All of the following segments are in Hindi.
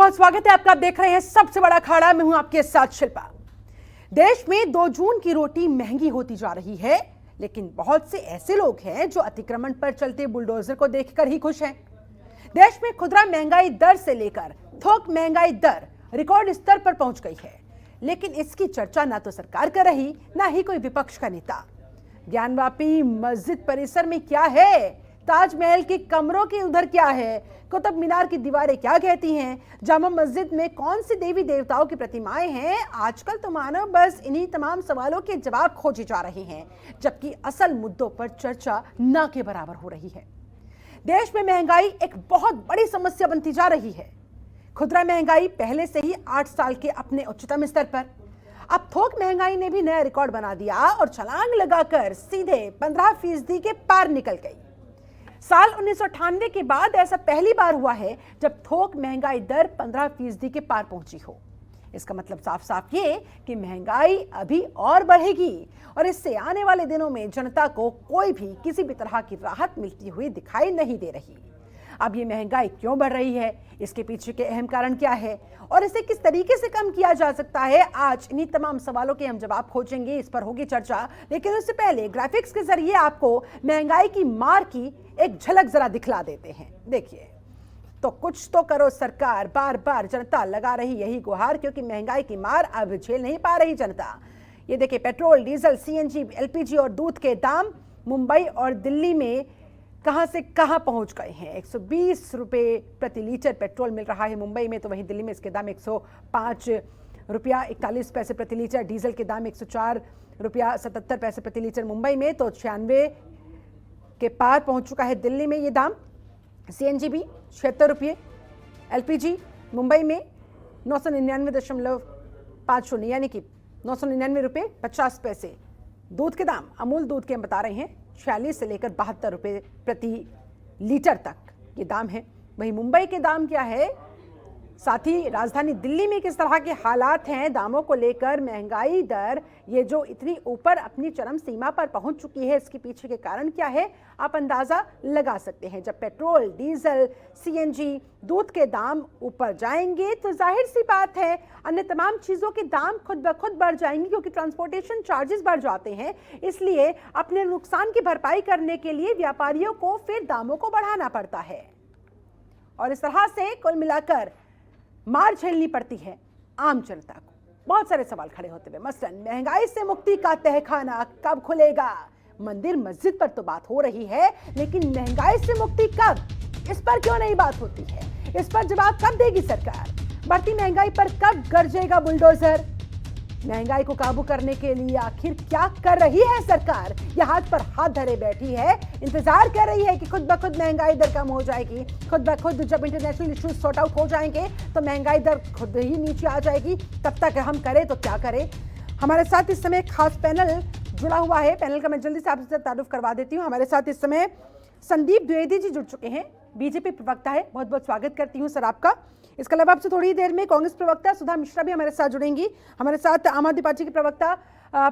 बहुत स्वागत है आपका। आप देख रहे हैं सबसे बड़ा अखाड़ा। मैं हूं आपके साथ शिल्पा। देश में 2 जून की रोटी महंगी होती जा रही है, लेकिन बहुत से ऐसे लोग हैं जो अतिक्रमण पर चलते बुलडोजर को देखकर ही खुश हैं। देश में खुदरा महंगाई दर से लेकर थोक महंगाई दर रिकॉर्ड स्तर पर पहुंच गई है, लेकिन इसकी चर्चा ना तो सरकार कर रही, ना ही कोई विपक्ष का नेता। ज्ञानवापी मस्जिद परिसर में क्या है, ताजमहल के कमरों के उधर क्या है, कुतुब मीनार की दीवारें क्या कहती हैं, जामा मस्जिद में कौन सी देवी देवताओं की प्रतिमाएं हैं, आजकल तो मानो बस इन्हीं तमाम सवालों के जवाब खोजे जा रहे हैं, जबकि असल मुद्दों पर चर्चा ना के बराबर हो रही है। देश में महंगाई एक बहुत बड़ी समस्या बनती जा रही है। खुदरा महंगाई पहले से ही 8 साल के अपने उच्चतम स्तर पर, अब थोक महंगाई ने भी नया रिकॉर्ड बना दिया और छलांग लगाकर सीधे 15% के पार निकल गई। साल 1998 के बाद ऐसा पहली बार हुआ है जब थोक महंगाई दर 15% के पार पहुंची हो। इसका मतलब साफ साफ ये कि महंगाई अभी और बढ़ेगी और इससे आने वाले दिनों में जनता को कोई भी किसी भी तरह की राहत मिलती हुई दिखाई नहीं दे रही। अब ये महंगाई क्यों बढ़ रही है, इसके पीछे के अहम कारण क्या है और इसे किस तरीके से कम किया जा सकता है, आज इन्हीं तमाम सवालों के हम जवाब खोजेंगे। इस पर होगी चर्चा, लेकिन उससे पहले ग्राफिक्स के जरिए आपको महंगाई की मार की एक झलक जरा दिखला देते हैं। देखिए, तो कुछ तो करो सरकार, बार बार जनता लगा रही यही गुहार, क्योंकि महंगाई की मार अब झेल नहीं पा रही जनता। ये देखिए, पेट्रोल, डीजल, सीएनजी, एलपीजी और दूध के दाम मुंबई और दिल्ली में कहां से कहां पहुंच गए हैं। 120 रुपए प्रति लीटर पेट्रोल मिल रहा है मुंबई में, तो वहीं दिल्ली में इसके दाम 105 रुपया 41 पैसे प्रति लीटर। डीजल के दाम 104 रुपया 77 पैसे प्रति लीटर मुंबई में, तो 96 के पार पहुंच चुका है दिल्ली में ये दाम। सीएनजी भी 76 रुपये, एलपीजी मुंबई में 999.50 यानी कि 999 रुपये 50 पैसे। दूध के दाम, अमूल दूध के हम बता रहे हैं, 46 से लेकर 72 रुपये प्रति लीटर तक ये दाम है। वहीं मुंबई के दाम क्या है, साथ ही राजधानी दिल्ली में किस तरह के हालात हैं दामों को लेकर। महंगाई दर ये जो इतनी ऊपर अपनी चरम सीमा पर पहुंच चुकी है, इसके पीछे के कारण क्या है आप अंदाजा लगा सकते हैं। जब पेट्रोल, डीजल, सीएनजी, दूध के दाम ऊपर जाएंगे तो जाहिर सी बात है अन्य तमाम चीज़ों के दाम खुद ब खुद बढ़ जाएंगे, क्योंकि ट्रांसपोर्टेशन चार्जेस बढ़ जाते हैं। इसलिए अपने नुकसान की भरपाई करने के लिए व्यापारियों को फिर दामों को बढ़ाना पड़ता है और इस तरह से कुल मिलाकर मार झेलनी पड़ती है आम जनता को। बहुत सारे सवाल खड़े होते हुए, मसलन महंगाई से मुक्ति का तहखाना कब खुलेगा। मंदिर मस्जिद पर तो बात हो रही है, लेकिन महंगाई से मुक्ति कब, इस पर क्यों नहीं बात होती है। इस पर जवाब कब देगी सरकार। बढ़ती महंगाई पर कब गरजेगा बुलडोजर। महंगाई को काबू करने के लिए आखिर क्या कर रही है सरकार। यह हाथ पर हाथ धरे बैठी है, इंतजार कर रही है कि खुद ब खुद महंगाई दर कम हो जाएगी। खुद ब खुद जब इंटरनेशनल इश्यूज सॉर्ट आउट हो जाएंगे तो महंगाई दर खुद ही नीचे आ जाएगी। तब तक हम करें तो क्या करें। हमारे साथ इस समय खास पैनल जुड़ा हुआ है। पैनल का मैं जल्दी से आपसे तारुफ करवा देती हूँ। हमारे साथ इस समय संदीप द्विवेदी जी जुड़ चुके हैं, बीजेपी प्रवक्ता है। बहुत बहुत स्वागत करती हूँ सर आपका। इसके अलावा आपसे थोड़ी देर में कांग्रेस प्रवक्ता सुधा मिश्रा भी हमारे साथ जुड़ेंगी। हमारे साथ आम आदमी पार्टी के प्रवक्ता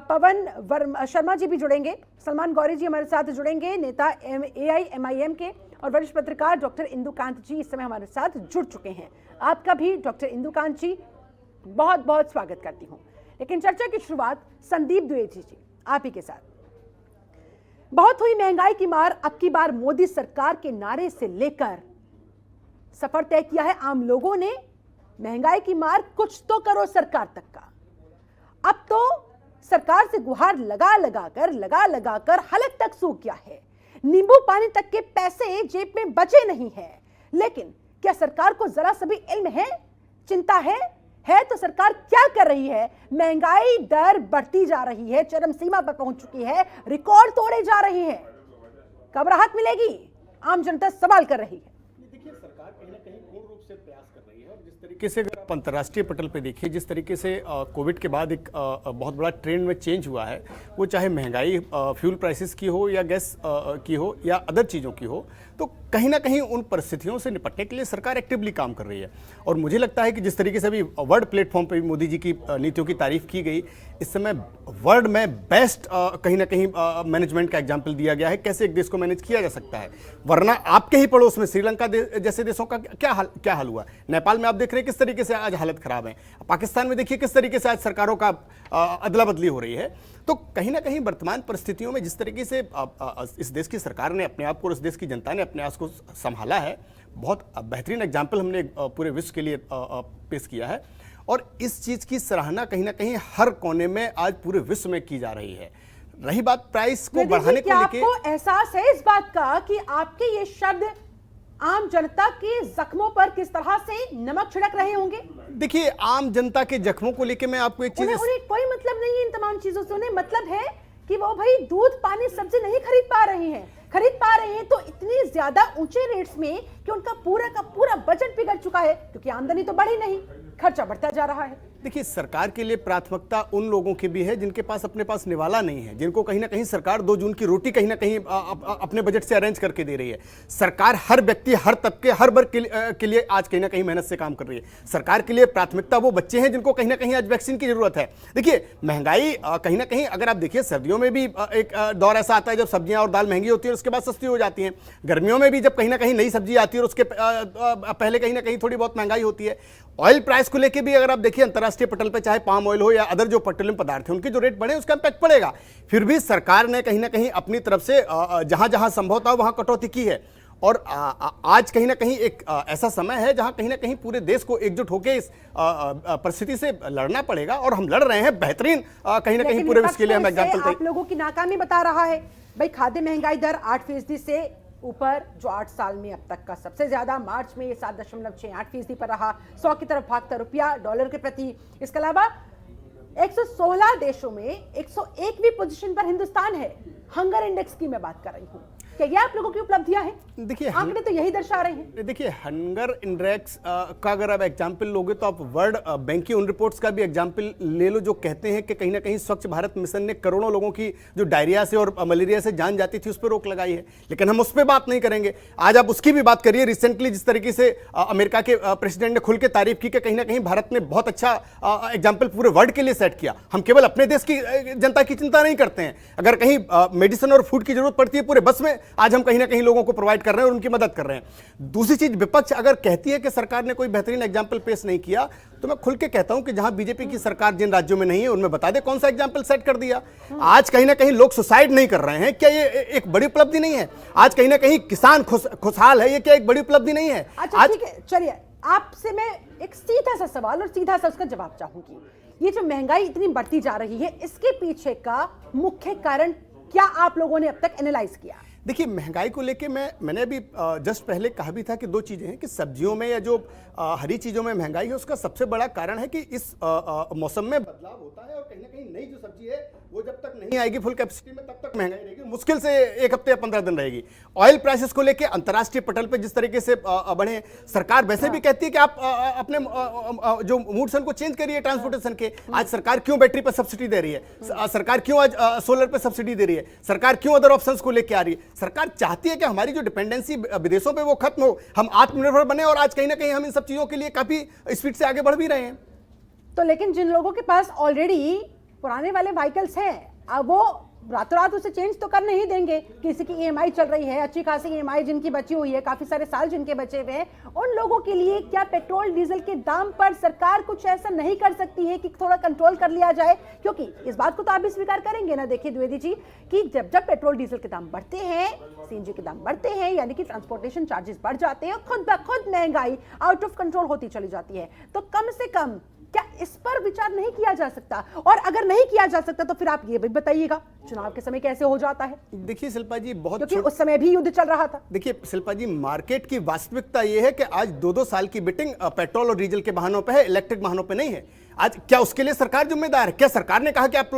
पवन शर्मा जी भी जुड़ेंगे। सलमान गौरी जी हमारे साथ जुड़ेंगे, नेता AIMIM के, और वरिष्ठ पत्रकार डॉक्टर इंदुकांत जी इस समय हमारे साथ जुड़ चुके हैं। आपका भी डॉक्टर इंदुकांत जी बहुत बहुत स्वागत करती हूँ। लेकिन चर्चा की शुरुआत संदीप द्विवेदी जी आप ही के साथ। बहुत हुई महंगाई की मार, अब की बार मोदी सरकार के नारे से लेकर सफर तय किया है आम लोगों ने। महंगाई की मार कुछ तो करो सरकार तक का। अब तो सरकार से गुहार लगा लगाकर हलक तक सूख गया है। नींबू पानी तक के पैसे जेब में बचे नहीं है। लेकिन क्या सरकार को जरा सा भी इल्म है, चिंता है तो सरकार क्या कर रही है। महंगाई दर बढ़ती जा रही है, चरम सीमा पर पहुंच चुकी है, रिकॉर्ड तोड़े जा रही है। कब राहत मिलेगी, आम जनता सवाल कर रही है। देखिए, सरकार कहीं ना कहीं पूर्ण रूप से प्रयास कर रही है और जिस तरीके से अगर आप अंतर्राष्ट्रीय पटल पे देखिए, जिस तरीके से कोविड के बाद एक बहुत बड़ा ट्रेंड में चेंज हुआ है, वो चाहे महंगाई फ्यूल प्राइसेस की हो या गैस की हो या अदर चीज़ों की हो, तो कहीं ना कहीं उन परिस्थितियों से निपटने के लिए सरकार एक्टिवली काम कर रही है। और मुझे लगता है कि जिस तरीके से अभी वर्ल्ड प्लेटफॉर्म पे भी मोदी जी की नीतियों की तारीफ की गई, इस समय वर्ल्ड में बेस्ट कहीं ना कहीं मैनेजमेंट का एग्जाम्पल दिया गया है, कैसे एक देश को मैनेज किया जा सकता है। वरना आपके ही पड़ोस में श्रीलंका जैसे देशों का क्या हाल हुआ, नेपाल में आप देख रहे हैं किस तरीके से आज हालत खराब है, पाकिस्तान में देखिए किस तरीके से आज सरकारों का अदला बदली हो रही है। तो कहीं ना कहीं वर्तमान परिस्थितियों में जिस तरीके से इस देश की सरकार ने अपने आप को और इस देश की जनता ने अपने आप को संभाला है, बहुत बेहतरीन एग्जाम्पल हमने पूरे विश्व के लिए पेश किया है। और इस चीज की सराहना कहीं ना कहीं हर कोने में आज पूरे विश्व में की जा रही है। रही बात प्राइस को बढ़ाने को लेके, आपको एहसास है इस बात का कि आपके ये शब्द आम जनता के जख्मों पर किस तरह से नमक छिड़क रहे होंगे? देखिए, आम जनता के जख्मों को लेके मैं आपको एक चीज, उन्हें कोई मतलब नहीं है इन तमाम चीजों से। उन्हें मतलब है कि वो भाई दूध पानी सब्जी नहीं खरीद पा रहे हैं तो इतनी ज्यादा ऊंचे रेट्स में कि उनका पूरा का पूरा बजट बिगड़ चुका है, क्योंकि आमदनी तो बढ़ी नहीं, खर्चा बढ़ता जा रहा है। देखिए, सरकार के लिए प्राथमिकता उन लोगों की भी है जिनके पास अपने पास निवाला नहीं है, जिनको कहीं ना कहीं सरकार 2 जून की रोटी कहीं ना कहीं अपने बजट से अरेंज करके दे रही है। सरकार हर व्यक्ति, हर तबके, हर वर्ग के लिए आज कहीं ना कहीं मेहनत से काम कर रही है। सरकार के लिए प्राथमिकता वो बच्चे हैं जिनको कहीं ना कहीं आज वैक्सीन की जरूरत है। देखिए, महंगाई कहीं ना कहीं, अगर आप देखिए सर्दियों में भी एक दौर ऐसा आता है जब सब्जियां और दाल महंगी होती है और उसके बाद सस्ती हो जाती हैं। गर्मियों में भी जब कहीं ना कहीं नई सब्जी आती है और उसके पहले कहीं ना कहीं थोड़ी बहुत महंगाई होती है। ऑयल प्राइस को लेकर भी अगर आप देखिए अंतर्राष्ट्रीय पटल पे, चाहे पाम ऑयल हो या अदर जो पेट्रोलियम पदार्थ हैं, उनके जो रेट बढ़े उसका इम्पैक्ट पड़ेगा। फिर भी सरकार ने कहीं ना कहीं अपनी तरफ से जहां जहां संभव था वहां कटौती की है। और आज कहीं ना कहीं एक ऐसा समय है जहां कहीं ना कहीं पूरे देश को एकजुट होकर इस परिस्थिति से लड़ना पड़ेगा, और हम लड़ रहे हैं बेहतरीन कहीं ना कहीं पूरे विश्व के लिए हम एग्जाम्पल। आप लोगों की नाकामी बता रहा है भाई। खाद्य महंगाई दर 8% से ऊपर, जो 8 साल में अब तक का सबसे ज्यादा। मार्च में ये 7.68% पर रहा। 100 की तरफ भागता रुपया डॉलर के प्रति। इसके अलावा 116 देशों में 101वीं पोजीशन पर हिंदुस्तान है। हंगर इंडेक्स की मैं बात कर रही हूं। क्या ये आप लोगों की उपलब्धियां हैं? देखिए, आंकड़े तो यही दर्शा रहे हैं। देखिए, हंगर इंडेक्स का अगर आप एग्जाम्पल लोगे तो आप वर्ल्ड बैंक की उन रिपोर्ट्स का भी एग्जाम्पल ले लो, जो कहते हैं कि कहीं ना कहीं स्वच्छ भारत मिशन ने करोड़ों लोगों की जो डायरिया से और मलेरिया से जान जाती थी उस पर रोक लगाई है। लेकिन हम उस पर बात नहीं करेंगे। आज आप उसकी भी बात करिए। रिसेंटली जिस तरीके से अमेरिका के प्रेसिडेंट ने खुल के तारीफ की कि कहीं ना कहीं भारत ने बहुत अच्छा एग्जाम्पल पूरे वर्ल्ड के लिए सेट किया। हम केवल अपने देश की जनता की चिंता नहीं करते हैं। अगर कहीं मेडिसिन और फूड की जरूरत पड़ती है, पूरे बस में आज हम कहीं ना कहीं लोगों को प्रोवाइड कर रहे हैं और उनकी मदद कर रहे हैं। दूसरी चीज, विपक्ष अगर कहती है कि सरकार ने कोई बेहतरीन एग्जाम्पल पेश नहीं किया, तो मैं खुल के कहता हूं कि जहां बीजेपी की सरकार जिन राज्यों में नहीं है उनमें बता दे कौन सा एग्जाम्पल सेट कर दिया। आज कहीं ना कहीं लोग सुसाइड नहीं कर रहे हैं, क्या ये एक बड़ी उपलब्धि नहीं है? आज कहीं ना कहीं किसान खुशहाल है, ये क्या एक बड़ी उपलब्धि नहीं है? अच्छा, ठीक है, चलिए आपसे मैं एक सीधा सा सवाल और सीधा सा उसका जवाब चाहूंगी। ये जो महंगाई इतनी बढ़ती जा रही है, इसके पीछे का मुख्य कारण क्या आप लोगों ने अब तक एनालाइज किया? देखिए, महंगाई को लेके मैंने अभी जस्ट पहले कहा भी था कि 2 चीजें हैं कि सब्जियों में या जो हरी चीजों में महंगाई है, उसका सबसे बड़ा कारण है कि इस मौसम में बदलाव होता है और कहीं ना कहीं नई जो सब्जी है वो जब तक नहीं आएगी फुल कैपेसिटी में तब तक महंगाई रहेगी। मुश्किल से 1 हफ्ते या 15 दिन रहेगी। ऑयल प्राइसेस को लेके अंतर्राष्ट्रीय पटल पे जिस तरीके से बढ़े, सरकार वैसे भी कहती है कि आप अपने जो मूड को चेंज करिए ट्रांसपोर्टेशन के। आज सरकार क्यों बैटरी पर सब्सिडी दे रही है? सरकार क्यों आज सोलर पे सब्सिडी दे रही है? सरकार क्यों अदर ऑप्शंस को लेके आ रही है? सरकार चाहती है कि हमारी जो डिपेंडेंसी विदेशों पे वो खत्म हो, हम आत्मनिर्भर बने, और आज कहीं ना कहीं हम इन सब चीजों के लिए काफी स्पीड से आगे बढ़ भी रहे हैं। तो लेकिन जिन लोगों के पास ऑलरेडी पुराने वाले व्हीकल्स हैं, अब वो रातों रात उसे चेंज तो कर नहीं देंगे। किसी की ईएमआई चल रही है, अच्छी खासी ईएमआई जिनकी बची हुई है, काफी सारे साल जिनके बचे हुए हैं, उन लोगों के लिए क्या पेट्रोल डीजल के दाम पर सरकार कुछ ऐसा नहीं कर सकती है कि थोड़ा कंट्रोल कर लिया जाए? क्योंकि इस बात को तो आप भी स्वीकार करेंगे ना, देखिए द्विवेदी जी, कि जब जब पेट्रोल डीजल के दाम बढ़ते हैं, सीएनजी के दाम बढ़ते हैं, यानी कि ट्रांसपोर्टेशन चार्जेस बढ़ जाते हैं, खुद ब खुद महंगाई आउट ऑफ कंट्रोल होती चली जाती है। तो कम से कम क्या इस पर विचार नहीं किया जा सकता? और अगर नहीं किया जा सकता तो फिर आप ये भी बताइएगा चुनाव के समय कैसे हो जाता है? देखिए शिल्पा जी, बहुत क्योंकि उस समय भी युद्ध चल रहा था। देखिए शिल्पा जी, मार्केट की वास्तविकता यह है कि आज 2-2 साल की बिटिंग पेट्रोल और डीजल के वाहनों पे है, इलेक्ट्रिक वाहनों पे नहीं है। आज क्या उसके लिए सरकार जिम्मेदार है? क्या सरकार ने कहा कि आप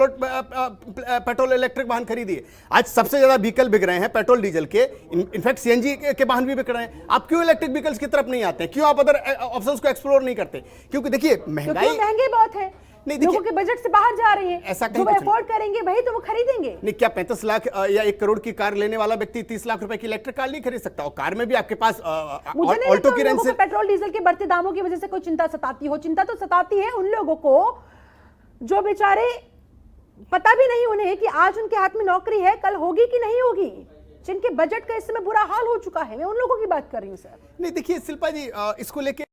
पेट्रोल इलेक्ट्रिक वाहन खरीदिए? आज सबसे ज्यादा व्हीकल बिक रहे हैं पेट्रोल डीजल के, इनफैक्ट सीएनजी के वाहन भी बिक रहे हैं। आप क्यों इलेक्ट्रिक व्हीकल्स की तरफ नहीं आते? क्यों आप अदर ऑप्शंस को एक्सप्लोर नहीं करते? क्योंकि देखिए महंगाई महंगे बहुत है। नहीं, देखिए, लोगों के बजट से बाहर जा रही है। ऐसा जो कहीं वो कुछ नहीं। अफोर्ड करेंगे वही तो वो खरीदेंगे। नहीं, क्या 35 लाख या 1 करोड़ की कार लेने वाला व्यक्ति 30 लाख रुपए की इलेक्ट्रिक कार नहीं खरीद सकता? और कार में भी आपके पास मुझे नहीं ऑल्टो लगता की उन रेंज लोगों से को पेट्रोल डीजल के बढ़ते दामों की वजह से कोई चिंता सताती हो। चिंता तो सताती है उन लोगों को जो बेचारे पता भी नहीं उन्हें कि आज उनके हाथ में नौकरी है, कल होगी कि नहीं होगी, जिनके बजट का इस समय बुरा हाल हो चुका है। मैं उन लोगों की बात कर रही हूं सर। नहीं, देखिए शिल्पा जी, इसको लेके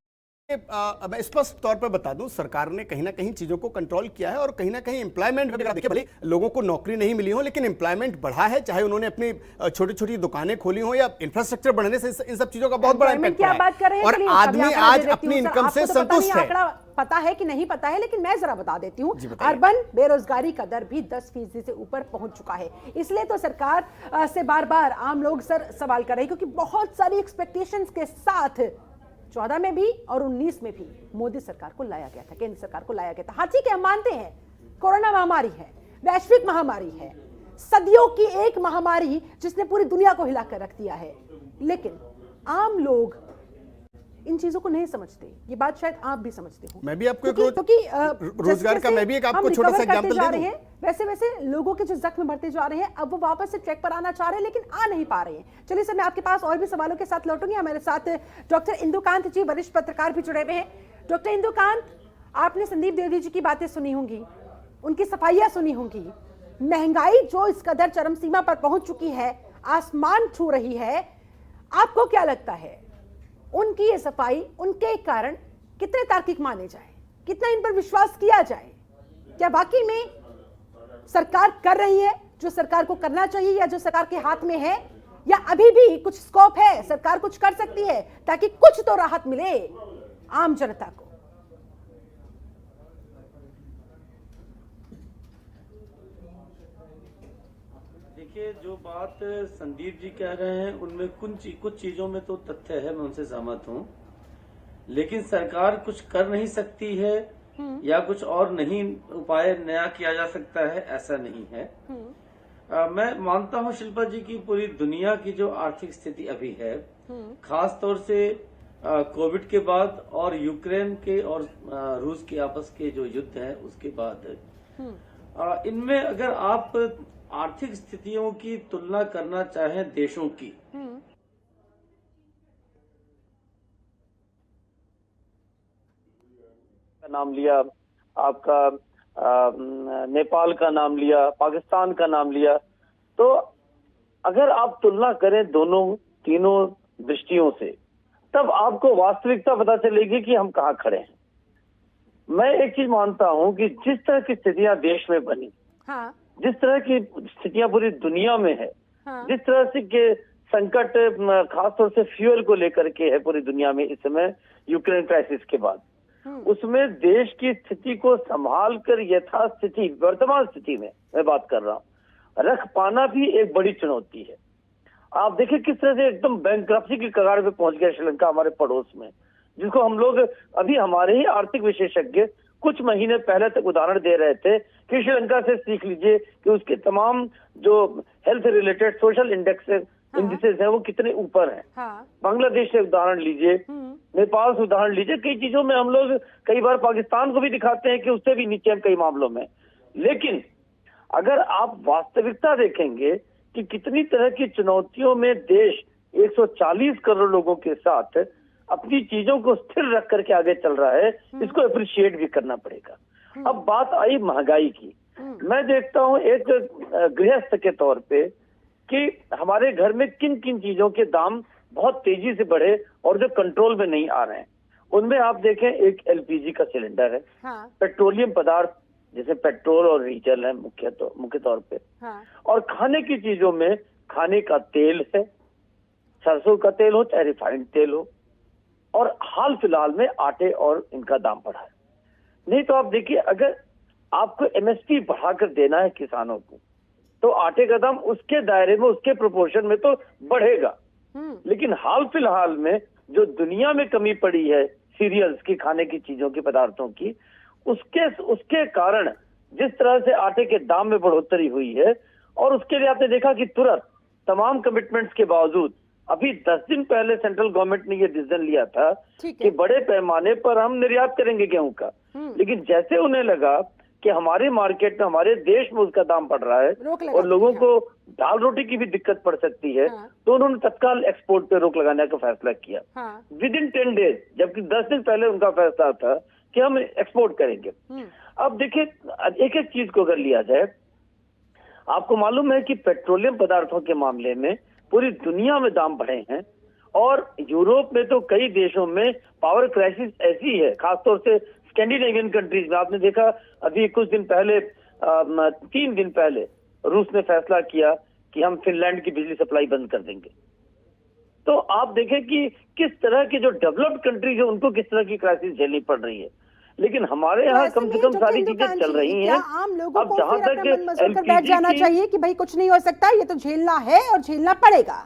मैं स्पष्ट तौर पर बता दूं, सरकार ने कहीं ना कहीं चीजों को कंट्रोल किया है और कहीं ना कहीं एम्प्लॉयमेंट वगैरह, देखिए भले लोगों को नौकरी नहीं मिली हो लेकिन एम्प्लॉयमेंट बढ़ा है, चाहे उन्होंने अपनी छोटी छोटी दुकानें खोली हो या इंफ्रास्ट्रक्चर बढ़ने से इन सब चीजों का बहुत बड़ा इम्पैक्ट पड़ा बात कर रहे है। हैं, और आदमी आज अपनी इनकम से संतुष्ट है। पता है कि नहीं पता है, लेकिन मैं जरा बता देती हूँ। जी, बताइए। अर्बन बेरोजगारी का दर भी 10% से ऊपर पहुंच चुका है। इसलिए तो सरकार से बार बार आम लोग सर सवाल कर रहे हैं, क्योंकि बहुत सारी एक्सपेक्टेशंस के साथ 14 में भी और 19 में भी मोदी सरकार को लाया गया था, केंद्र सरकार को लाया गया था। हाँ ठीक है, हम मानते हैं कोरोना महामारी है, वैश्विक महामारी है, सदियों की एक महामारी जिसने पूरी दुनिया को हिलाकर रख दिया है, लेकिन आम लोग इन चीजों को नहीं समझते। ये बात शायद आप भी समझते हो। मैं भी आपको क्योंकि रोजगार का मैं भी एक आपको छोटा सा एग्जांपल दे दूं। वैसे वैसे लोगों के जो जख्म बढ़ते जा रहे हैं, अब वो वापस से ट्रैक पर आना चाह रहे हैं लेकिन आ नहीं पा रहे हैं। चलिए सर, मैं आपके पास और भी सवालों के साथ लौटूंगी। हमारे साथ डॉक्टर इंदुकांत जी, वरिष्ठ पत्रकार भी जुड़े हुए हैं। डॉक्टर इंदुकांत, आपने संदीप देवरी जी की बातें सुनी होंगी, उनकी सफाइयां सुनी होंगी। महंगाई जो इस कदर चरम सीमा पर पहुंच चुकी है, आसमान छू रही है, आपको क्या लगता है उनकी ये सफाई, उनके कारण कितने तार्किक माने जाए, कितना इन पर विश्वास किया जाए? क्या वाकई में सरकार कर रही है जो सरकार को करना चाहिए या जो सरकार के हाथ में है, या अभी भी कुछ स्कोप है, सरकार कुछ कर सकती है ताकि कुछ तो राहत मिले आम जनता को? देखिए, जो बात संदीप जी कह रहे हैं उनमें कुछ चीजों में तो तथ्य है, मैं उनसे सहमत हूं, लेकिन सरकार कुछ कर नहीं सकती है या कुछ और नहीं उपाय नया किया जा सकता है, ऐसा नहीं है। मैं मानता हूं शिल्पा जी की पूरी दुनिया की जो आर्थिक स्थिति अभी है, खास तौर से कोविड के बाद और यूक्रेन के और रूस के आपस के जो युद्ध है उसके बाद, इनमें अगर आप आर्थिक स्थितियों की तुलना करना चाहें देशों की, नाम लिया आपका, नेपाल का नाम लिया, पाकिस्तान का नाम लिया, तो अगर आप तुलना करें तीनों दृष्टियों से, तब आपको वास्तविकता पता चलेगी कि हम कहाँ खड़े हैं। मैं एक चीज मानता हूं कि जिस तरह की स्थितियां देश में बनी, हाँ, जिस तरह की स्थितियां पूरी दुनिया में है, हाँ, जिस तरह से के संकट खासतौर से फ्यूल को लेकर के है पूरी दुनिया में इस समय यूक्रेन क्राइसिस के बाद, उसमें देश की स्थिति को संभाल कर यथास्थिति वर्तमान स्थिति में मैं बात कर रहा हूं रख पाना भी एक बड़ी चुनौती है। आप देखिए किस तरह से एकदम बैंकरप्सी की कगार पे पहुंच गया श्रीलंका हमारे पड़ोस में, जिसको हम लोग अभी हमारे ही आर्थिक विशेषज्ञ कुछ महीने पहले तक उदाहरण दे रहे थे कि श्रीलंका से सीख लीजिए कि उसके तमाम जो हेल्थ रिलेटेड सोशल इंडिसेस हैं वो कितने ऊपर हैं। हाँ, बांग्लादेश से उदाहरण लीजिए, नेपाल से उदाहरण लीजिए, कई चीजों में हम लोग कई बार पाकिस्तान को भी दिखाते हैं कि उससे भी नीचे हैं कई मामलों में। लेकिन अगर आप वास्तविकता देखेंगे कि कितनी तरह की चुनौतियों में देश 140 करोड़ लोगों के साथ अपनी चीजों को स्थिर रख करके आगे चल रहा है, इसको अप्रिशिएट भी करना पड़ेगा। अब बात आई महंगाई की, मैं देखता हूं एक गृहस्थ के तौर पे कि हमारे घर में किन किन चीजों के दाम बहुत तेजी से बढ़े और जो कंट्रोल में नहीं आ रहे हैं। उनमें आप देखें, एक एलपीजी का सिलेंडर है, हाँ, पेट्रोलियम पदार्थ जैसे पेट्रोल और डीजल है मुख्य तौर पे, हाँ, और खाने की चीजों में खाने का तेल है, सरसों का तेल हो चाहे रिफाइंड तेल हो, और हाल फिलहाल में आटे और इनका दाम बढ़ा है। नहीं तो आप देखिए, अगर आपको एमएसपी बढ़ाकर देना है किसानों को तो आटे का दाम उसके दायरे में उसके प्रोपोर्शन में तो बढ़ेगा, लेकिन हाल फिलहाल में जो दुनिया में कमी पड़ी है सीरियल्स की, खाने की चीजों की, पदार्थों की, उसके कारण जिस तरह से आटे के दाम में बढ़ोतरी हुई है, और उसके लिए आपने देखा कि तुरंत तमाम कमिटमेंट्स के बावजूद अभी 10 दिन पहले सेंट्रल गवर्नमेंट ने ये डिसीजन लिया था कि बड़े पैमाने पर हम निर्यात करेंगे गेहूं का, लेकिन जैसे उन्हें लगा कि हमारे मार्केट में, हमारे देश में उसका दाम बढ़ रहा है रोक लगा और लोगों दी, को दाल रोटी की भी दिक्कत पड़ सकती है, तो उन्होंने तत्काल एक्सपोर्ट पे रोक लगाने का फैसला किया विद इन 10 डेज, जबकि 10 दिन पहले उनका फैसला था कि हम एक्सपोर्ट करेंगे। अब देखिए, एक एक चीज को अगर लिया जाए, आपको मालूम है कि पेट्रोलियम पदार्थों के मामले में पूरी दुनिया में दाम बढ़े हैं और यूरोप में तो कई देशों में पावर क्राइसिस ऐसी है, खासतौर से स्कैंडिनेवियन कंट्रीज में। आपने देखा अभी कुछ दिन पहले, 3 दिन पहले रूस ने फैसला किया कि हम फिनलैंड की बिजली सप्लाई बंद कर देंगे। तो आप देखें कि किस तरह के जो डेवलप्ड कंट्रीज है उनको किस तरह की क्राइसिस झेलनी पड़ रही है, लेकिन हमारे यहाँ कम से कम सारी चीजें चल रही हैं। आम लोगों अब को जहां फिर तक अपना मन मसोल कर बैठ LPG जाना की, चाहिए कि भाई कुछ नहीं हो सकता, ये तो झेलना है और झेलना पड़ेगा।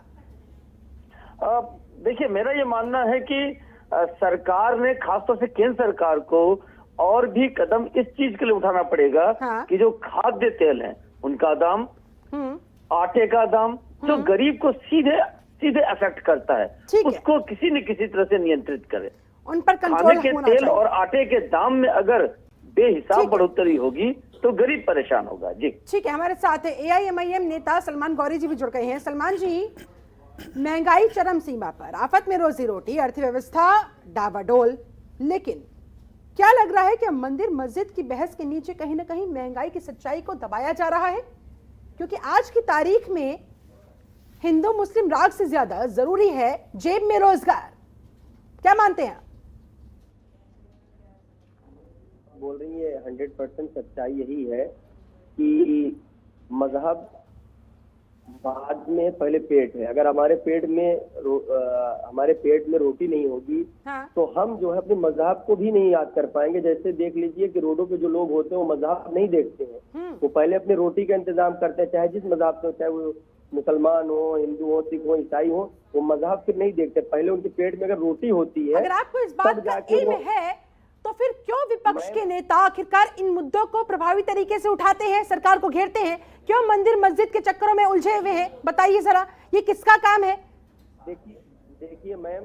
देखिए, मेरा ये मानना है कि सरकार ने, खासतौर से केंद्र सरकार को और भी कदम इस चीज के लिए उठाना पड़ेगा कि जो खाद्य तेल है उनका दाम, आटे का दाम, जो गरीब को सीधे सीधे अफेक्ट करता है, उसको किसी न किसी तरह से नियंत्रित करे। उन पर कंट्रोल खाने के तेल और आटे के दाम में अगर बेहिसाब बढ़ोतरी होगी तो गरीब परेशान होगा। जी ठीक है, हमारे साथ AIMIM नेता सलमान गौरी जी भी जुड़ गए हैं। सलमान जी, महंगाई चरम सीमा पर, आफत में रोजी रोटी, अर्थव्यवस्था डावाडोल, लेकिन क्या लग रहा है कि मंदिर मस्जिद की बहस के नीचे कहीं ना कहीं महंगाई की सच्चाई को दबाया जा रहा है? क्योंकि आज की तारीख में हिंदू मुस्लिम राग से ज्यादा जरूरी है जेब में रोजगार। क्या मानते हैं? बोल रही है 100% सच्चाई यही है कि मजहब बाद में, पहले पेट है। अगर हमारे पेट में रोटी नहीं होगी तो हम जो है अपने मजहब को भी नहीं याद कर पाएंगे। जैसे देख लीजिए कि रोडों पे जो लोग होते हैं वो मजहब नहीं देखते हैं, वो पहले अपने रोटी का इंतजाम करते हैं, चाहे जिस मजहब से, चाहे वो मुसलमान हो, हिंदू हो, सिख हो, ईसाई हो, वो मजहब फिर नहीं देखते। पहले उनके पेट में अगर रोटी होती है, अगर आपको इस बात का इल्म है तो फिर क्यों विपक्ष के नेता आखिरकार इन मुद्दों को प्रभावी तरीके से उठाते हैं, सरकार को घेरते हैं? क्यों मंदिर मस्जिद के चक्करों में उलझे हुए हैं? बताइए जरा, ये किसका काम है? देखिए मैम,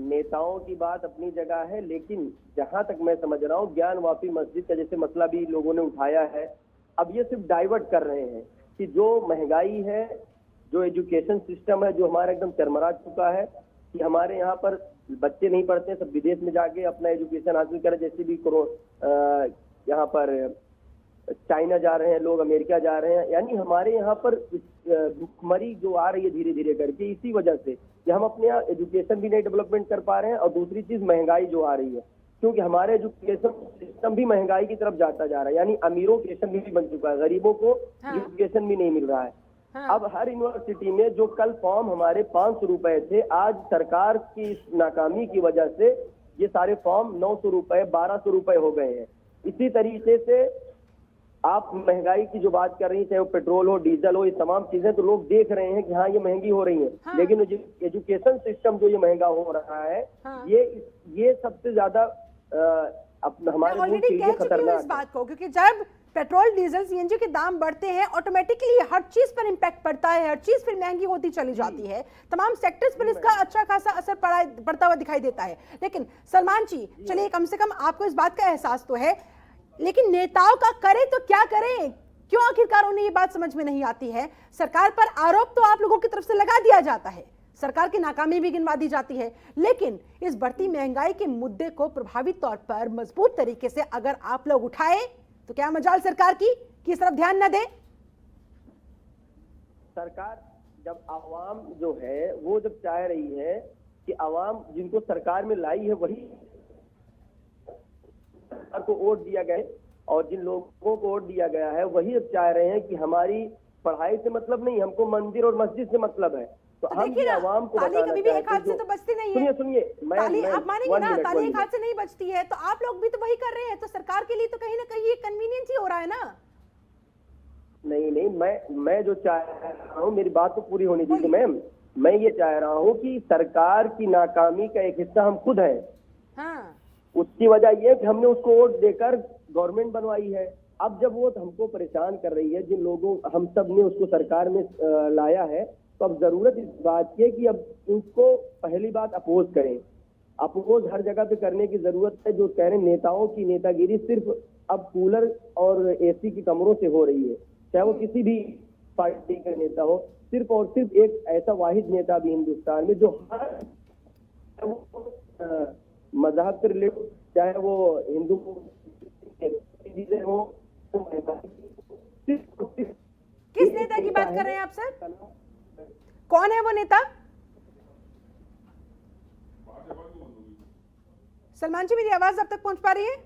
नेताओं की बात अपनी जगह है, लेकिन जहां तक मैं समझ रहा हूँ, ज्ञान वापी मस्जिद का जैसे मसला भी लोगों ने उठाया है, अब ये सिर्फ डाइवर्ट कर रहे हैं कि जो महंगाई है, जो एजुकेशन सिस्टम है, जो हमारा एकदम चरमरा चुका है, कि हमारे यहाँ पर बच्चे नहीं पढ़ते, सब विदेश में जाके अपना एजुकेशन हासिल करें। जैसे भी यहाँ पर चाइना जा रहे हैं लोग, अमेरिका जा रहे हैं, यानी हमारे यहाँ पर भुखमरी जो आ रही है धीरे धीरे करके, इसी वजह से कि हम अपने यहाँ एजुकेशन भी नहीं डेवलपमेंट कर पा रहे हैं, और दूसरी चीज महंगाई जो आ रही है, क्योंकि हमारे एजुकेशन सिस्टम भी महंगाई की तरफ जाता जा रहा है, यानी अमीरों के एजुकेशन भी बन चुका है, गरीबों को एजुकेशन भी नहीं मिल रहा है। अब हर यूनिवर्सिटी में जो कल फॉर्म हमारे 500 रुपए थे, आज सरकार की नाकामी की वजह से ये सारे फॉर्म 900 रुपए, 1200 रुपए हो गए हैं। इसी तरीके से आप महंगाई की जो बात कर रही हैं, चाहे वो पेट्रोल हो, डीजल हो, ये तमाम चीजें तो लोग देख रहे हैं कि हाँ ये महंगी हो रही हैं, लेकिन एजुकेशन सिस्टम जो ये महंगा हो रहा है, ये सबसे ज्यादा हमारे मुल्क के लिए खतरनाक इस बात को, क्योंकि जब पेट्रोल डीजल सीएनजी के दाम बढ़ते हैं, ऑटोमेटिकली हर चीज पर इंपैक्ट पड़ता है, हर चीज फिर महंगी होती चली जाती है, तमाम सेक्टर्स पर इसका अच्छा खासा असर पड़ता हुआ दिखाई देता है। लेकिन सलमान जी, चलिए कम से कम आपको इस बात का एहसास तो है, लेकिन नेताओं का करें तो क्या करें? क्यों आखिरकार उन्हें ये बात समझ में नहीं आती है? सरकार पर आरोप तो आप लोगों की तरफ से लगा दिया जाता है, सरकार की नाकामी भी गिनवा दी जाती है, लेकिन इस बढ़ती महंगाई के मुद्दे को प्रभावी तौर पर मजबूत तरीके से अगर आप लोग उठाए तो क्या मजाल सरकार की कि इस तरफ ध्यान न दे? सरकार जब आवाम जो है वो जब चाह रही है कि आवाम जिनको सरकार में लाई है वही सरकार को वोट दिया गया, और जिन लोगों को वोट दिया गया है वही अब चाह रहे हैं कि हमारी पढ़ाई से मतलब नहीं, हमको मंदिर और मस्जिद से मतलब है। तो हम भी आवाम को ताली कभी भी एक हाथ से तो बचती नहीं है। सुनिए, आप मानेंगे ना, ताली एक हाथ से नहीं बचती है, तो आप लोग भी तो वही कर रहे हैं, तो सरकार के लिए तो कहीं ना कहीं ये कन्वीनियंस ही हो रहा है ना? नहीं, मैं जो चाह रहा हूँ, मेरी बात तो पूरी होनी दीजिए मैम। मैं ये चाह रहा हूँ कि सरकार की नाकामी का एक हिस्सा हम खुद हैं। उसकी वजह यह कि हमने उसको वोट देकर गवर्नमेंट बनवाई है। अब जब वो हमको परेशान कर रही है, जिन लोगों हम सब ने उसको सरकार में लाया है, तो अब जरूरत इस बात की है कि अब उसको पहली बात अपोज करें। अपोज हर जगह पे करने की जरूरत है। जो कह रहे हैं नेताओं की नेतागिरी सिर्फ अब कूलर और एसी के कमरों से हो रही है, चाहे वो किसी भी पार्टी का नेता हो, सिर्फ और सिर्फ एक ऐसा वाहिद नेता भी हिंदुस्तान में जो हर मजहब से रिलेटेड, चाहे वो हिंदू चीजें हो, किस नेता की बात कर रहे हैं आप सर? कौन है वो नेता? सलमान जी, मेरी आवाज अब तक पहुंच पा रही है?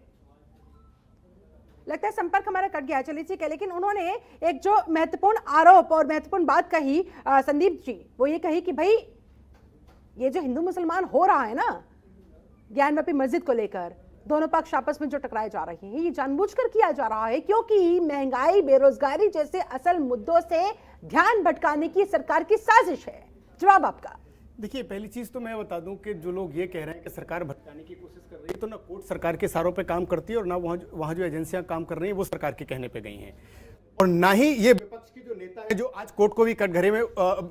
लगता है संपर्क हमारा कट गया। चलिए ठीक है, लेकिन उन्होंने एक जो महत्वपूर्ण आरोप और महत्वपूर्ण बात कही संदीप जी, वो ये कही कि भाई ये जो हिंदू मुसलमान हो रहा है ना ज्ञानवापी मस्जिद को लेकर, दोनों पक्ष आपस में जो टकराए जा रहे हैं, ये जानबूझकर किया जा रहा है क्योंकि महंगाई, बेरोजगारी जैसे असल मुद्दों से ध्यान भटकाने की सरकार की साजिश है। जवाब आपका। देखिए, पहली चीज तो मैं बता दूं कि जो लोग ये कह रहे हैं कि सरकार भटकाने की कोशिश कर रही है, तो ना कोर्ट सरकार के इशारों पे काम करती है और ना वहां जो एजेंसियां काम कर रही हैं वो सरकार के कहने पे गई हैं, और ना ही ये विपक्ष के जो नेता है जो आज कोर्ट को भी कटघरे में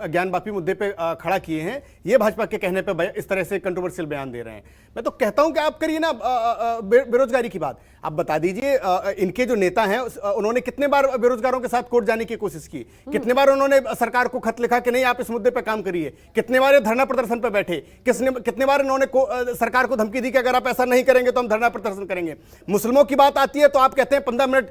ज्ञानवापी मुद्दे पे खड़ा किए हैं, ये भाजपा के कहने पे इस तरह से कंट्रोवर्शियल बयान दे रहे हैं। मैं तो कहता हूं कि आप करिए ना बेरोजगारी की बात, आप बता दीजिए इनके जो नेता हैं उन्होंने कितने बार बेरोजगारों के साथ कोर्ट जाने की कोशिश की, कितने बार उन्होंने सरकार को खत लिखा कि नहीं आप इस मुद्दे पर काम करिए, कितने बार धरना प्रदर्शन पर बैठे, कितने बार इन्होंने सरकार को धमकी दी कि अगर आप ऐसा नहीं करेंगे तो हम धरना प्रदर्शन करेंगे। मुस्लिमों की बात आती है तो आप कहते हैं 15 मिनट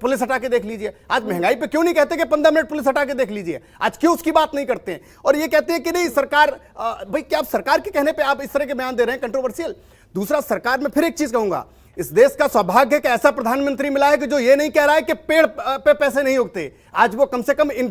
पुलिस हटा के देख लीजिए। आज महंगाई पे क्यों नहीं कहते कि 15 मिनट पुलिस हटा के देख लीजिए? आज क्यों उसकी बात नहीं करते हैं और ये कहते हैं कि नहीं सरकार, भाई क्या आप सरकार के कहने पे आप इस तरह के बयान दे रहे हैं कंट्रोवर्शियल? दूसरा, सरकार में फिर एक चीज कहूंगा, इस देश का सौभाग्य है कि ऐसा प्रधानमंत्री मिला है कि जो ये नहीं कह रहा है कि पेड़ पे पैसे नहीं उगते। आज वो कम से कम इन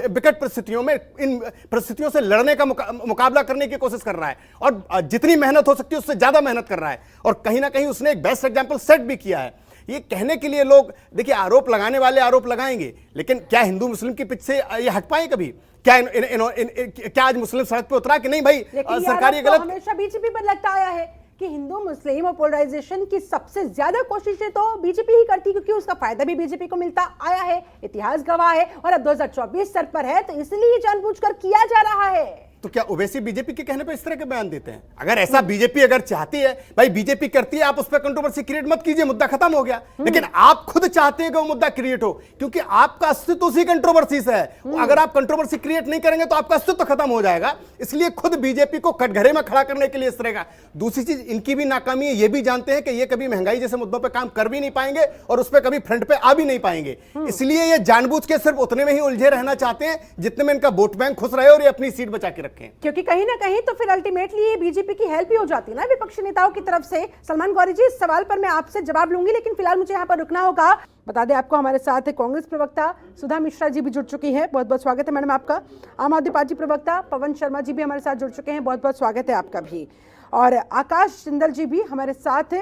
विकट परिस्थितियों में, इन परिस्थितियों से लड़ने का मुकाबला करने की कोशिश कर रहा है और जितनी मेहनत हो सकती है उससे ज्यादा मेहनत कर रहा है, और कहीं ना कहीं उसने एक बेस्ट एग्जाम्पल सेट भी किया है। ये कहने के लिए लोग, देखिए, आरोप लगाने वाले आरोप लगाएंगे, लेकिन क्या हिंदू मुस्लिम के पीछे ये हट पाए कभी? क्या क्या आज मुस्लिम सड़क पे उतरा कि नहीं भाई सरकार ये गलत? हमेशा बीजेपी पर लगता आया है कि हिंदू मुस्लिम और पोलराइजेशन की सबसे ज्यादा कोशिशें तो बीजेपी ही करती, क्योंकि उसका फायदा भी बीजेपी को मिलता आया है, इतिहास गवाह है, और अब 2024 सर पर है तो इसलिए जानबूझकर किया जा रहा है। तो क्या ओवैसी बीजेपी के कहने पे इस तरह के बयान देते हैं? अगर ऐसा बीजेपी अगर चाहती है, भाई बीजेपी करती है, आप उस पर कंट्रोवर्सी क्रिएट मत कीजिए, मुद्दा खत्म हो गया। लेकिन आप खुद चाहते हैं कि वो मुद्दा क्रिएट हो, क्योंकि आपका अस्तित्व उसी कंट्रोवर्सी से है। अगर आप कंट्रोवर्सी क्रिएट नहीं करेंगे तो आपका अस्तित्व खत्म हो जाएगा। इसलिए खुद बीजेपी को कटघरे में खड़ा करने के लिए इस तरह का। दूसरी चीज, इनकी भी नाकामी है, ये भी जानते हैं कि ये कभी महंगाई जैसे मुद्दों पर काम कर भी नहीं पाएंगे और उस पर कभी फ्रंट पे आ भी नहीं पाएंगे। इसलिए ये जानबूझ के सिर्फ उतने में ही उलझे रहना चाहते हैं जितने में इनका वोट बैंक खुश रहे और ये अपनी सीट बचा के रखें, क्योंकि कहीं ना कहीं तो फिर अल्टीमेटली बीजेपी की हेल्प ही हो जाती है ना विपक्षी नेताओं की तरफ से। सलमान गौरी जी, इस सवाल पर मैं आपसे जवाब लूंगी, लेकिन फिलहाल मुझे यहाँ पर रुकना होगा। बता दें आपको, हमारे साथ कांग्रेस प्रवक्ता सुधा मिश्रा जी भी जुड़ चुकी है, बहुत बहुत स्वागत है मैडम आपका। आम आदमी पार्टी प्रवक्ता पवन शर्मा जी भी हमारे साथ जुड़ चुके हैं, बहुत बहुत स्वागत है आपका भी। और आकाश जिंदल जी भी हमारे साथ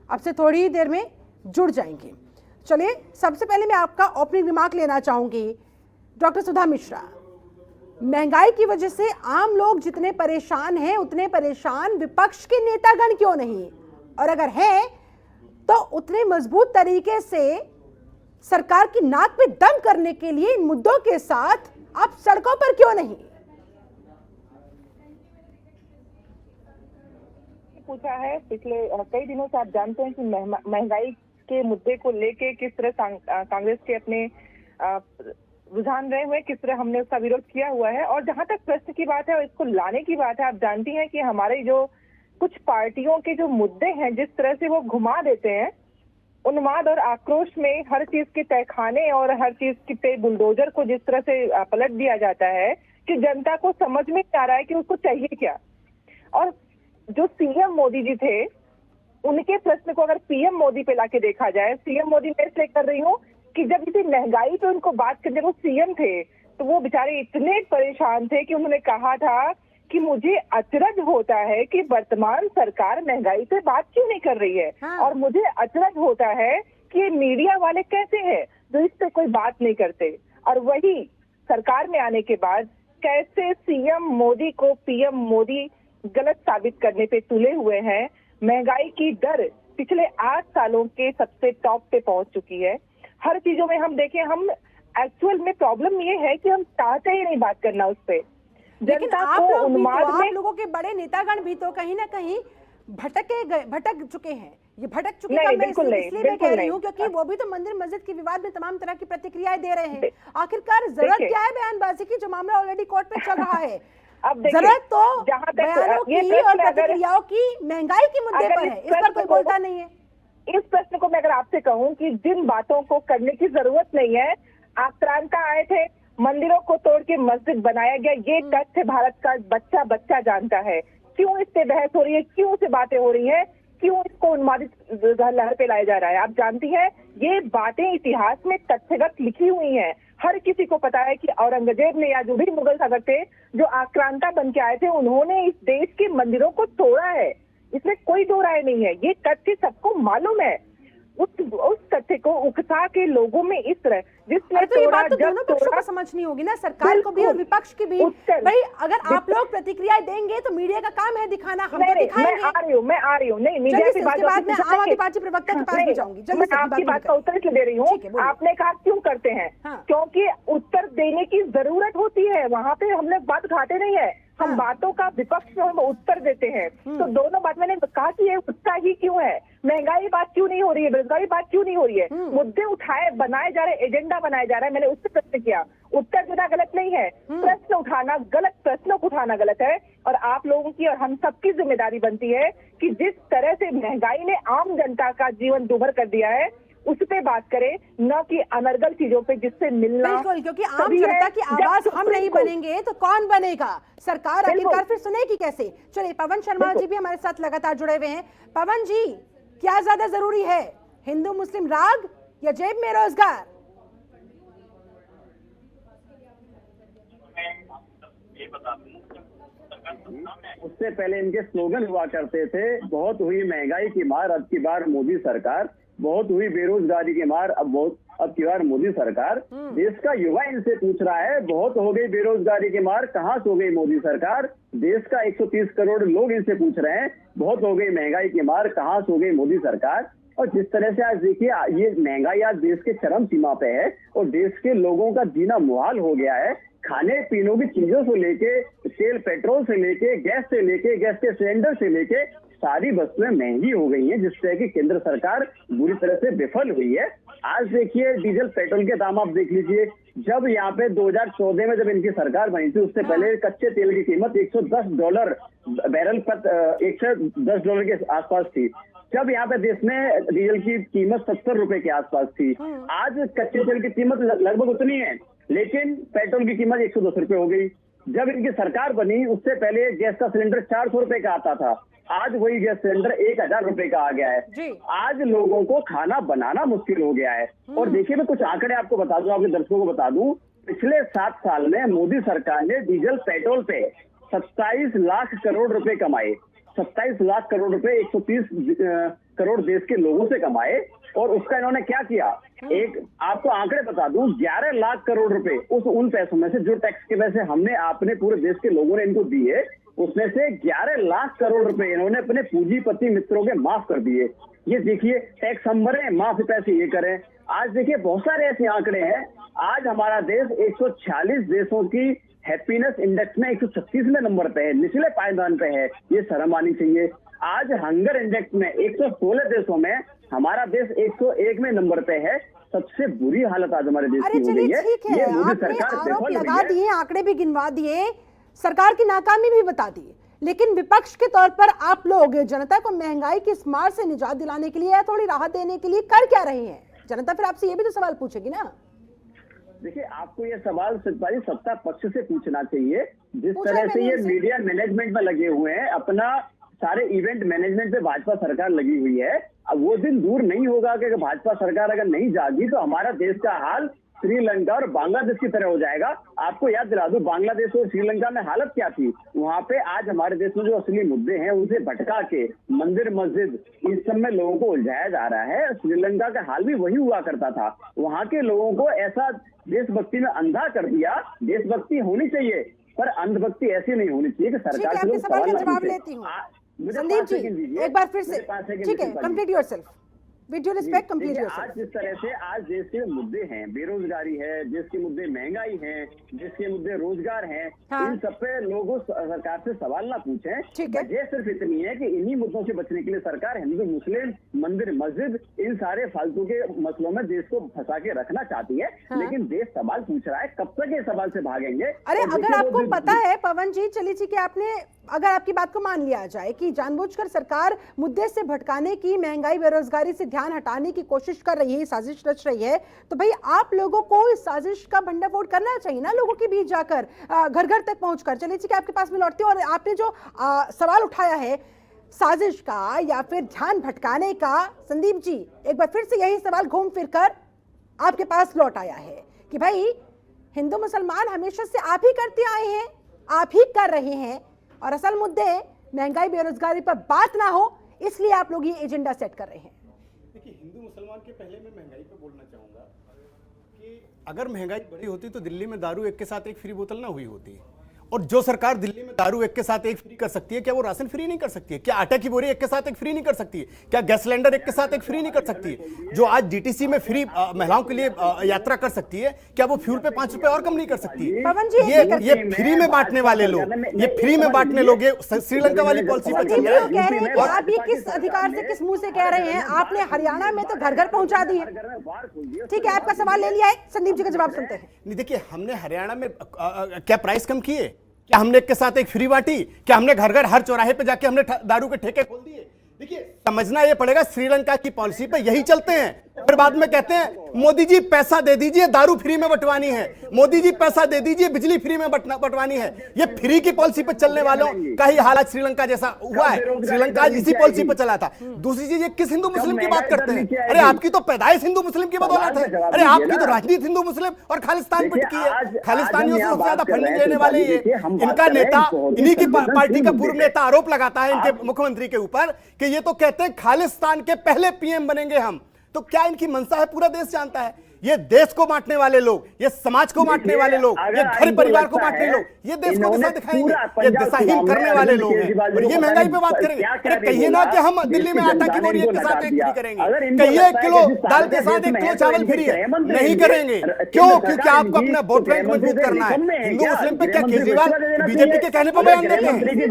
अब से थोड़ी देर में जुड़ जाएंगे। चलिए, सबसे पहले मैं आपका ओपनिंग रिमार्क लेना चाहूंगी। डॉक्टर सुधा मिश्रा, महंगाई की वजह से आम लोग जितने परेशान हैं उतने परेशान विपक्ष के नेतागण क्यों नहीं, और अगर है तो उतने मजबूत तरीके से सरकार की नाक पे दम करने के लिए इन मुद्दों के साथ आप सड़कों पर क्यों नहीं? पूछा है पिछले कई दिनों से। आप जानते हैं कि महंगाई के मुद्दे को लेके किस तरह कांग्रेस के अपने रुझान रहे हुए, किस तरह हमने उसका विरोध किया हुआ है। और जहां तक प्रश्न की बात है और इसको लाने की बात है, आप जानती हैं कि हमारे जो कुछ पार्टियों के जो मुद्दे हैं, जिस तरह से वो घुमा देते हैं, उन्माद और आक्रोश में हर चीज के तहखाने और हर चीज के पे बुलडोजर को जिस तरह से पलट दिया जाता है कि जनता को समझ में नहीं आ रहा है कि उसको चाहिए क्या। और जो सीएम मोदी जी थे, उनके प्रश्न को अगर पीएम मोदी पे लाके देखा जाए, सीएम मोदी मैं इसलिए कर रही हूँ कि जब इसी महंगाई पे उनको बात करने को सीएम थे तो वो बेचारे इतने परेशान थे कि उन्होंने कहा था कि मुझे अचरज होता है कि वर्तमान सरकार महंगाई पे बात क्यों नहीं कर रही है। हाँ। और मुझे अचरज होता है कि मीडिया वाले कैसे हैं जो इस पे कोई बात नहीं करते। और वही सरकार में आने के बाद कैसे सीएम मोदी को पीएम मोदी गलत साबित करने पे तुले हुए हैं। महंगाई की दर पिछले 8 सालों के सबसे टॉप पे पहुंच चुकी है। हर चीजों में हम देखें, हम एक्चुअल में प्रॉब्लम ये है कि हम चाहते ही नहीं बात करना उस पे। लेकिन जनता आप को लोग भी तो, उन्माद आप में लोगों के बड़े नेतागण भी तो कहीं ना कहीं भटक चुके हैं। ये भटक चुके नहीं, का मैं बिल्कुल नहीं, इसलिए मैं बिल्कुल कह रही नहीं। हूँ क्योंकि वो भी तो मंदिर मस्जिद के विवाद में तमाम तरह की प्रतिक्रियाएं दे रहे हैं। आखिरकार जरूरत देखिए, क्या है बयानबाजी की, जो मामला ऑलरेडी कोर्ट में चल रहा है। अब देखिए, जरूरत तो जहाँ तक बयानों ये की प्रश्न और अगर- प्रतिक्रियाओं की महंगाई के मुद्दे अगर पर इस है, इस पर प्रश्न कोई को- बोलता नहीं है। इस प्रश्न को मैं अगर आपसे कहूं कि जिन बातों को करने की जरूरत नहीं है, आक्रांता आए थे, मंदिरों को तोड़ के मस्जिद बनाया गया, ये तथ्य भारत का बच्चा बच्चा जानता है। क्यों इस पे बहस हो रही है, क्यों से बातें हो रही है, क्यों इसको उन्मादित लहर पे लाया जा रहा है? आप जानती हैं, ये बातें इतिहास में तथ्यगत लिखी हुई हैं। हर किसी को पता है कि औरंगजेब ने या जो भी मुगल शासक थे जो आक्रांता बन के आए थे, उन्होंने इस देश के मंदिरों को तोड़ा है। इसमें कोई दो राय नहीं है, ये तथ्य सबको मालूम है। उस तथ्य को उकसा के लोगों में इस तरह जिसने तो ये तोड़ा, बात तो जब दोनों पक्षों तोड़ा, को समझनी होगी ना, सरकार को भी और बिल्कुल। विपक्ष की भी। उत्तर- भाई अगर आप लोग प्रतिक्रियाएं देंगे तो मीडिया का काम है दिखाना, हम तो नहीं, मैं दिखाएंगे। आ रही हूँ, नहीं मीडिया जल्दी की से, बात उसके बाद में वापस आम आदमी जाएंगे। पार्टी प्रवक्ता के पास भी नहीं, जाऊंगी। जल्दी मैं से अपनी आपकी बात बात का पूरी उत्तर इसलिए दे रही हूँ। ठीक है, बोलिए। आपने कहा क्यों करते हैं, हाँ। क्योंकि उत्तर देने की जरूरत होती है। वहाँ पे हम लोग बात उठाते नहीं है, हम हाँ। बातों का विपक्ष में हम उत्तर देते हैं। तो दोनों बात मैंने कहा कि ये उत्साह ही क्यों है, महंगाई बात क्यों नहीं हो रही है, बेरोजगारी बात क्यों नहीं हो रही है, मुद्दे उठाए बनाए जा रहे, एजेंडा बनाया जा रहा है। मैंने उससे प्रश्न किया, उत्तर देना गलत नहीं है, प्रश्न उठाना गलत, प्रश्नों को उठाना गलत है। और आप लोगों की और हम सबकी जिम्मेदारी बनती है कि जिस तरह से महंगाई ने आम जनता का जीवन दुभर कर दिया है, उस पे बात करें, न कि अनर्गल चीजों पे जिससे मिलना। बिल्कुल, क्योंकि आम तभी है जनता की जब आवाज हम नहीं सुप्रीम कोर्ट- बनेंगे तो कौन बनेगा? सरकार बिल्कुल। आखिरकार फिर सुनेगी कैसे? चलिए, पवन शर्मा बिल्कुल। जी भी हमारे साथ लगातार जुड़े हुए हैं। पवन जी, क्या ज्यादा जरूरी है, हिंदू मुस्लिम राग या जेब में रोजगार? उससे पहले इनके स्लोगन हुआ करते थे, बहुत हुई महंगाई की मार अब की बार मोदी सरकार, बहुत हुई बेरोजगारी की मार अब की बार मोदी सरकार। देश का युवा इनसे पूछ रहा है, बहुत हो गई बेरोजगारी की मार, कहाँ सो गई मोदी सरकार। देश का 130 करोड़ लोग इनसे पूछ रहे हैं, बहुत हो गई महंगाई की मार, कहाँ सो गई मोदी सरकार। और जिस तरह से आज देखिए, ये महंगाई आज देश के चरम सीमा पे है और देश के लोगों का जीना मुहाल हो गया है। खाने पीने की चीजों से लेके, तेल पेट्रोल से लेके, गैस से लेके, गैस के सिलेंडर से लेके सारी वस्तुएं महंगी हो गई हैं, जिससे कि केंद्र सरकार बुरी तरह से विफल हुई है। आज देखिए, डीजल पेट्रोल के दाम आप देख लीजिए, जब यहाँ पे 2014 में जब इनकी सरकार बनी थी, उससे पहले कच्चे तेल की कीमत $110 बैरल पर, $110 के आसपास थी। जब यहाँ पे देश में डीजल की कीमत 70 रुपए के आसपास थी। आज कच्चे तेल की कीमत लगभग उतनी है, लेकिन पेट्रोल की कीमत 110 रुपए हो गई। जब इनकी सरकार बनी, उससे पहले गैस का सिलेंडर 400 रुपए का आता था, आज वही गैस सिलेंडर 1000 रुपए का आ गया है। आज लोगों को खाना बनाना मुश्किल हो गया है। और देखिए, मैं कुछ आंकड़े आपको बता दूं, आपके दर्शकों को बता दूं, पिछले 7 साल में मोदी सरकार ने डीजल पेट्रोल पे 27 लाख करोड़ रुपए कमाए। 27 लाख करोड़ रुपए 130 करोड़ देश के लोगों से कमाए। और उसका इन्होंने क्या किया, एक आपको आंकड़े बता दूं, 11 लाख करोड़ रुपए उन पैसों में से जो टैक्स के पैसे हमने आपने पूरे देश के लोगों ने इनको दिए, उसमें से 11 लाख करोड़ रुपए इन्होंने अपने पूंजीपति मित्रों के माफ कर दिए। ये देखिए, टैक्स हम भरें, माफ पैसे ये करें। आज देखिए, बहुत सारे ऐसे आंकड़े हैं। आज हमारा देश 146 देशों की हैप्पीनेस इंडेक्स में 136वें नंबर पे है, निचले पायदान पे है, ये शर्म आनी चाहिए। आज हंगर इंडेक्स में 116 देशों में हमारा देश 101वें नंबर पे है। सबसे बुरी हालत आज हमारे देश की हो गई है। ठीक है, ये मोदी आपने सरकार आरोप विफल लगा हुई है। दिए, आंकड़े भी गिनवा दिए, सरकार की नाकामी भी बता दी, लेकिन विपक्ष के तौर पर आप लोग जनता को महंगाई की इस मार से निजात दिलाने के लिए या थोड़ी राहत देने के लिए कर क्या रहे हैं? जनता फिर आपसे ये भी तो सवाल पूछेगी ना। देखिए, आपको ये सवाल सत्ता पक्ष से पूछना चाहिए। जिस तरह से ये मीडिया मैनेजमेंट में लगे हुए हैं, अपना सारे इवेंट मैनेजमेंट पे भाजपा सरकार लगी हुई है। अब वो दिन दूर नहीं होगा कि भाजपा सरकार अगर नहीं जागी तो हमारा देश का हाल श्रीलंका और बांग्लादेश की तरह हो जाएगा। आपको याद दिला दूं, बांग्लादेश और श्रीलंका में हालत क्या थी। वहां पे आज हमारे देश में जो असली मुद्दे हैं उनसे भटका के मंदिर मस्जिद इस सब में लोगों को उलझाया जा रहा है। श्रीलंका का हाल भी वही हुआ करता था। वहां के लोगों को ऐसा देशभक्ति में अंधा कर दिया। देशभक्ति होनी चाहिए, पर अंधभक्ति ऐसी नहीं होनी चाहिए कि सरकार से सवाल का जवाब लेती हूँ। संदीप जी, एक बार फिर से, ठीक है, complete yourself. With due respect complete देखिए, योरसेल्फ। आज जिस तरह से आज देश के मुद्दे हैं, बेरोजगारी है, देश के मुद्दे महंगाई है, देश के मुद्दे रोजगार हैं, हाँ। इन सब पे लोगों सरकार से सवाल ना पूछें। ठीक है। वजह सिर्फ इतनी है कि इन्हीं मुद्दों से बचने के लिए सरकार हिंदू मुस्लिम मंदिर मस्जिद इन सारे फालतू के मसलों में देश को फंसा के रखना चाहती है। हाँ। लेकिन देश सवाल पूछ रहा है, कब तक ये सवाल से भागेंगे? अरे और अगर देखिए, आपको वो पता है पवन जी, चलिए जी, कि आपने, अगर आपकी बात को मान लिया जाए कि जानबूझकर सरकार मुद्दे से भटकाने की, महंगाई बेरोजगारी से ध्यान हटाने की कोशिश कर रही है, साजिश रच रही है, तो भाई आप लोगों को इस साजिश का भंडाफोड़ करना चाहिए ना, लोगों के बीच जाकर, घर घर तक पहुंचकर। चलिए जी, कि आपके पास में लौटती हूं, और आपने जो सवाल उठाया है साजिश का या फिर ध्यान भटकाने का, संदीप जी एक बार फिर से यही सवाल घूम फिर कर आपके पास लौट आया है कि भाई हिंदू मुसलमान हमेशा से आप ही करते आए हैं, आप ही कर रहे हैं, और असल मुद्दे महंगाई बेरोजगारी पर बात ना हो, इसलिए आप लोग ये एजेंडा सेट कर रहे हैं। देखिए, हिंदू मुसलमान के पहले मैं महंगाई पे बोलना चाहूंगा कि अगर महंगाई बढ़ी होती तो दिल्ली में दारू एक के साथ एक फ्री बोतल ना हुई होती। और जो सरकार दिल्ली में दारू एक के साथ एक फ्री कर सकती है, क्या वो राशन फ्री नहीं कर सकती है? क्या आटा की बोरी एक के साथ एक फ्री नहीं कर सकती है? क्या गैस सिलेंडर एक के साथ एक फ्री नहीं कर सकती है? जो आज डीटीसी में फ्री महिलाओं के लिए यात्रा कर सकती है, क्या वो फ्यूल पे 5 रुपए और कम नहीं कर सकती है? पवन जी, ये फ्री में बांटने वाले लोग, ये फ्री में बांटने लोग, ये श्रीलंका वाली पॉलिसी पर चल रहा कह रहे हैं है। कि आप ये किस अधिकार से, किस मुंह से कह रहे हैं? आपने हरियाणा में तो घर घर पहुंचा दी है। ठीक है, आपका सवाल ले लिया है, संदीप जी का जवाब सुनते हैं। नहीं, देखिए, हमने हरियाणा में क्या प्राइस कम किए? क्या हमने एक के साथ एक फ्री बांटी? क्या हमने घर घर हर चौराहे पे जाके हमने दारू के ठेके खोल दिए? देखिए, समझना ये पड़ेगा, श्रीलंका की पॉलिसी पे यही चलते हैं। फिर बाद में कहते हैं मोदी जी पैसा दे दीजिए, दारू फ्री में बंटवानी है, मोदी जी पैसा दे दीजिए, बिजली फ्री में बंटवानी है। ये फ्री की पॉलिसी पे चलने वालों का ही हालत श्रीलंका जैसा हुआ है। श्रीलंका आज इसी पॉलिसी पे चला था। दूसरी चीज, ये किस हिंदू मुस्लिम की बात करते हैं? अरे आपकी तो पैदाइश हिंदू मुस्लिम की बदौलत है। अरे आपकी तो राजनीति हिंदू मुस्लिम और खालिस्तान पर टिकी है। खालिस्तानियों से सबसे ज्यादा फंडिंग लेने वाले ये, इनका नेता, इन्हीं की पार्टी का पूर्व नेता आरोप लगाता है इनके मुख्यमंत्री के ऊपर कि ये तो कहते हैं खालिस्तान के पहले पीएम बनेंगे हम। तो क्या इनकी मंशा है? पूरा देश जानता है। ये देश को बांटने वाले लोग, ये समाज को बांटने वाले लोग, ये घर परिवार को बांटने लोग, ये देश को दिशा दिखाएंगे, ये दिशाहीन करने वाले लोग हैं। और ये महंगाई पे बात करेंगे। अरे कहिए ना कि हम दिल्ली में आटा की बोरी एक के साथ एक फ्री करेंगे, कहिए 1 किलो दाल के साथ 1 किलो चावल फ्री है, नहीं करेंगे। क्यों? क्योंकि आपको अपना वोट बैंक मजबूत करना है। हिंदू मुस्लिम पे क्या केजरीवाल बीजेपी के कहने पर बयान देते हैं?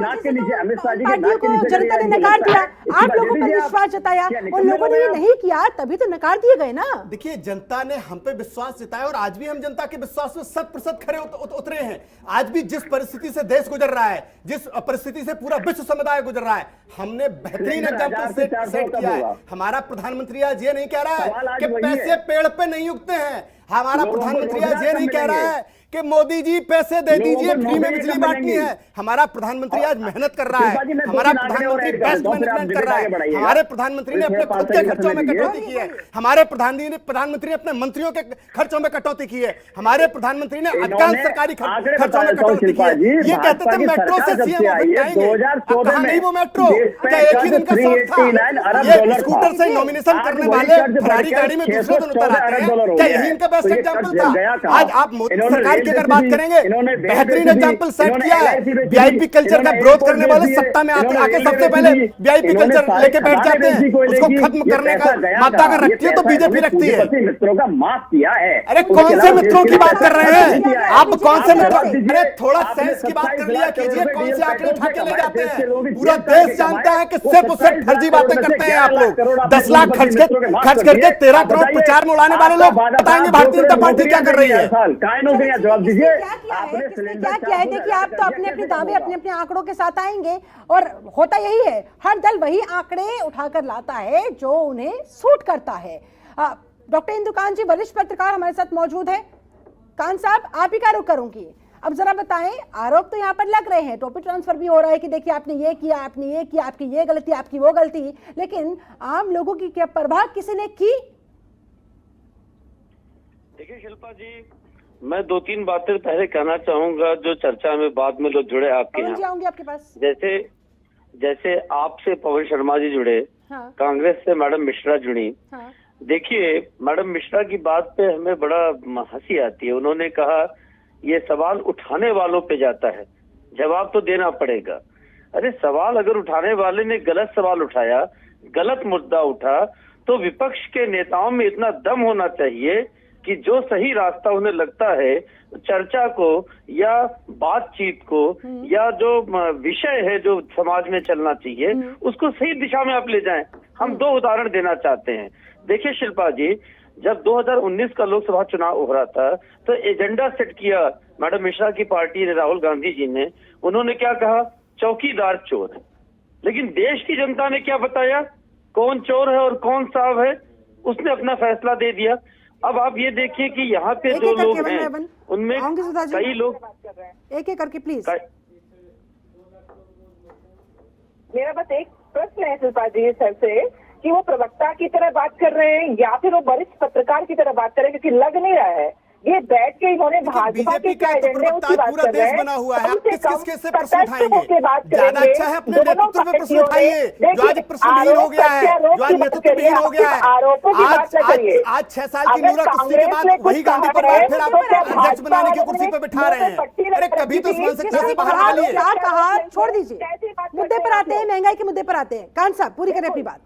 पार्टियों को जनता ने नकार दिया, आप लोगों पर विश्वास जताया, उन लोगों ने ये नहीं किया, तभी तो नकार दिए गए ना। देखिए, जनता ने हम पे विश्वास जताया और आज भी हम जनता के विश्वास में 100% खरे उतरे हैं। आज भी जिस परिस्थिति से देश गुजर रहा है, जिस परिस्थिति से पूरा विश्व समुदाय गुजर रहा है, हमने बेहतरीन एग्जाम्पल सेट किया है। हमारा प्रधानमंत्री आज ये नहीं कह रहा है कि पैसे पेड़ पे नहीं उगते हैं। हमारा प्रधानमंत्री आज ये नहीं कह रहा है कि मोदी जी पैसे दे दीजिए, फ्री में बिजली बांटनी है। हमारा प्रधानमंत्री आज मेहनत कर रहा है, हमारा प्रधानमंत्री बेस्ट मैनेजमेंट कर रहा है, हमारे प्रधानमंत्री ने अपने खुद के खर्चों में कटौती की है, हमारे प्रधानमंत्री ने अपने मंत्रियों के खर्चों में कटौती की है, हमारे प्रधानमंत्री ने अधिकांश सरकारी खर्चों में कटौती की है। ये कहते थे मेट्रो से सीएम कहा नहीं वो मेट्रो, क्या एक ही दिन का शौक था? ये स्कूटर से नॉमिनेशन करने वाले फरारी गाड़ी में दूसरे दिन उतर आते हैं, क्या यही इनका बेस्ट एग्जाम्पल था? आज आप सरकार की अगर बात करेंगे, बेहतरीन एग्जाम्पल सेट किया है। वीआईपी कल्चर का विरोध करने वाले सत्ता में आके सबसे पहले वीआईपी कल्चर लेके बैठ जाते हैं, उसको खत्म करने का मादा अगर रखती है तो बीजेपी रखती है। मित्रों का माफ किया है। अरे कौन से मित्रों की बात कर रहे हैं आप? कौन से मित्रों? अरे थोड़ा सेंस की बात कर लिया कीजिए। कौन से आंकड़े उठा के ले जाते हैं? पूरा देश जानता है कि सिर्फ उससे फर्जी बातें करते हैं आप लोग। 10 लाख खर्च करके 13 करोड़ प्रचार में उड़ाने वाले लोग बताएंगे भारतीय जनता पार्टी क्या कर रही है। जवाब दीजिए। क्या किया है? देखिए, आप तो अपने अपने दावे, अपने अपने आंकड़ों के साथ आएंगे, और होता यही है, हर दल वही आंकड़े उठाकर लाता है जो उन्हें सूट करता है। डॉक्टर इंदु कांत जी, वरिष्ठ पत्रकार हमारे साथ मौजूद है। कांत साहब, आप ही का रुख करूंगी। अब जरा बताएं, आरोप तो यहाँ पर लग रहे हैं, टॉपिक ट्रांसफर भी हो रहा है कि देखिए आपने ये किया, आपने ये किया, आपकी ये गलती, आपकी वो गलती, लेकिन आम लोगों की क्या परवाह किसी ने की? देखिए शिल्पा जी, मैं 2-3 बातें पहले कहना चाहूंगा जो चर्चा में बाद में लोग जुड़े आपके यहाँ। आऊंगी आपके पास। जैसे आपसे पवन शर्मा जी जुड़े, हाँ। कांग्रेस से मैडम मिश्रा जुड़ी। हाँ। देखिए, मैडम मिश्रा की बात पे हमें बड़ा हंसी आती है। उन्होंने कहा ये सवाल उठाने वालों पे जाता है, जवाब तो देना पड़ेगा। अरे सवाल अगर उठाने वाले ने गलत सवाल उठाया, गलत मुद्दा उठा, तो विपक्ष के नेताओं में इतना दम होना चाहिए कि जो सही रास्ता उन्हें लगता है, चर्चा को या बातचीत को या जो विषय है जो समाज में चलना चाहिए, उसको सही दिशा में आप ले जाएं। हम 2 उदाहरण देना चाहते हैं। देखिए शिल्पा जी, जब 2019 का लोकसभा चुनाव हो रहा था तो एजेंडा सेट किया मैडम मिश्रा की पार्टी ने, राहुल गांधी जी ने। उन्होंने क्या कहा? चौकीदार चोर है। लेकिन देश की जनता ने क्या बताया? कौन चोर है और कौन साहब है, उसने अपना फैसला दे दिया। अब आप ये देखिए कि यहाँ पे जो लोग हैं उनमें कई लोग एक एक करके प्लीज। मेरा बस एक प्रश्न है शिल्पा जी सर से कि वो प्रवक्ता की तरह बात कर रहे हैं या फिर वो वरिष्ठ पत्रकार की तरह बात कर रहे हैं, क्योंकि लग नहीं रहा है ये बैठ के इन्होंने भाजपा के क्या एजेंडे उसकी बात कर रहे हैं। बना हुआ है, आप किस से प्रश्न तटस्थ उठाएंगे? होकर बात ज्यादा करेंगे। अच्छा है अपने नेतृत्व पे प्रश्न उठाइए, जो आज प्रश्नहीन हो गया है, जो आज नेतृत्वहीन हो गया है। आज 6 साल की नूरा कुश्ती के बाद वही गांधी परिवार फिर आप अध्यक्ष बनाने की कुर्सी पे बिठा रहे हैं। अरे कभी तो संसद से बाहर निकलिए। क्या कहा, छोड़ दीजिए, मुद्दे पर आते हैं, महंगाई के मुद्दे पर आते हैं। कान साहब पूरी करें अपनी बात।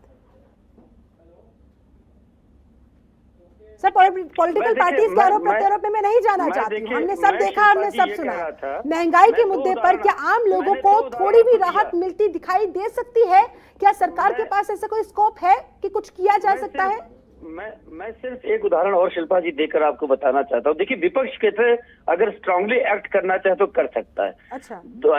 सर पॉलिटिकल पार्टीज के आरोप प्रत्यारोप में मैं नहीं जाना चाहती हूँ, हमने सब देखा, हमने सब सुना। महंगाई के मुद्दे पर क्या आम लोगों को थोड़ी भी राहत मिलती दिखाई दे सकती है? क्या सरकार के पास ऐसा कोई स्कोप है कि कुछ किया जा सकता है? मैं सिर्फ एक उदाहरण और शिल्पा जी देकर आपको बताना चाहता हूँ। देखिए विपक्ष कहते अगर स्ट्रांगली एक्ट करना चाहे तो कर सकता है। अच्छा, तो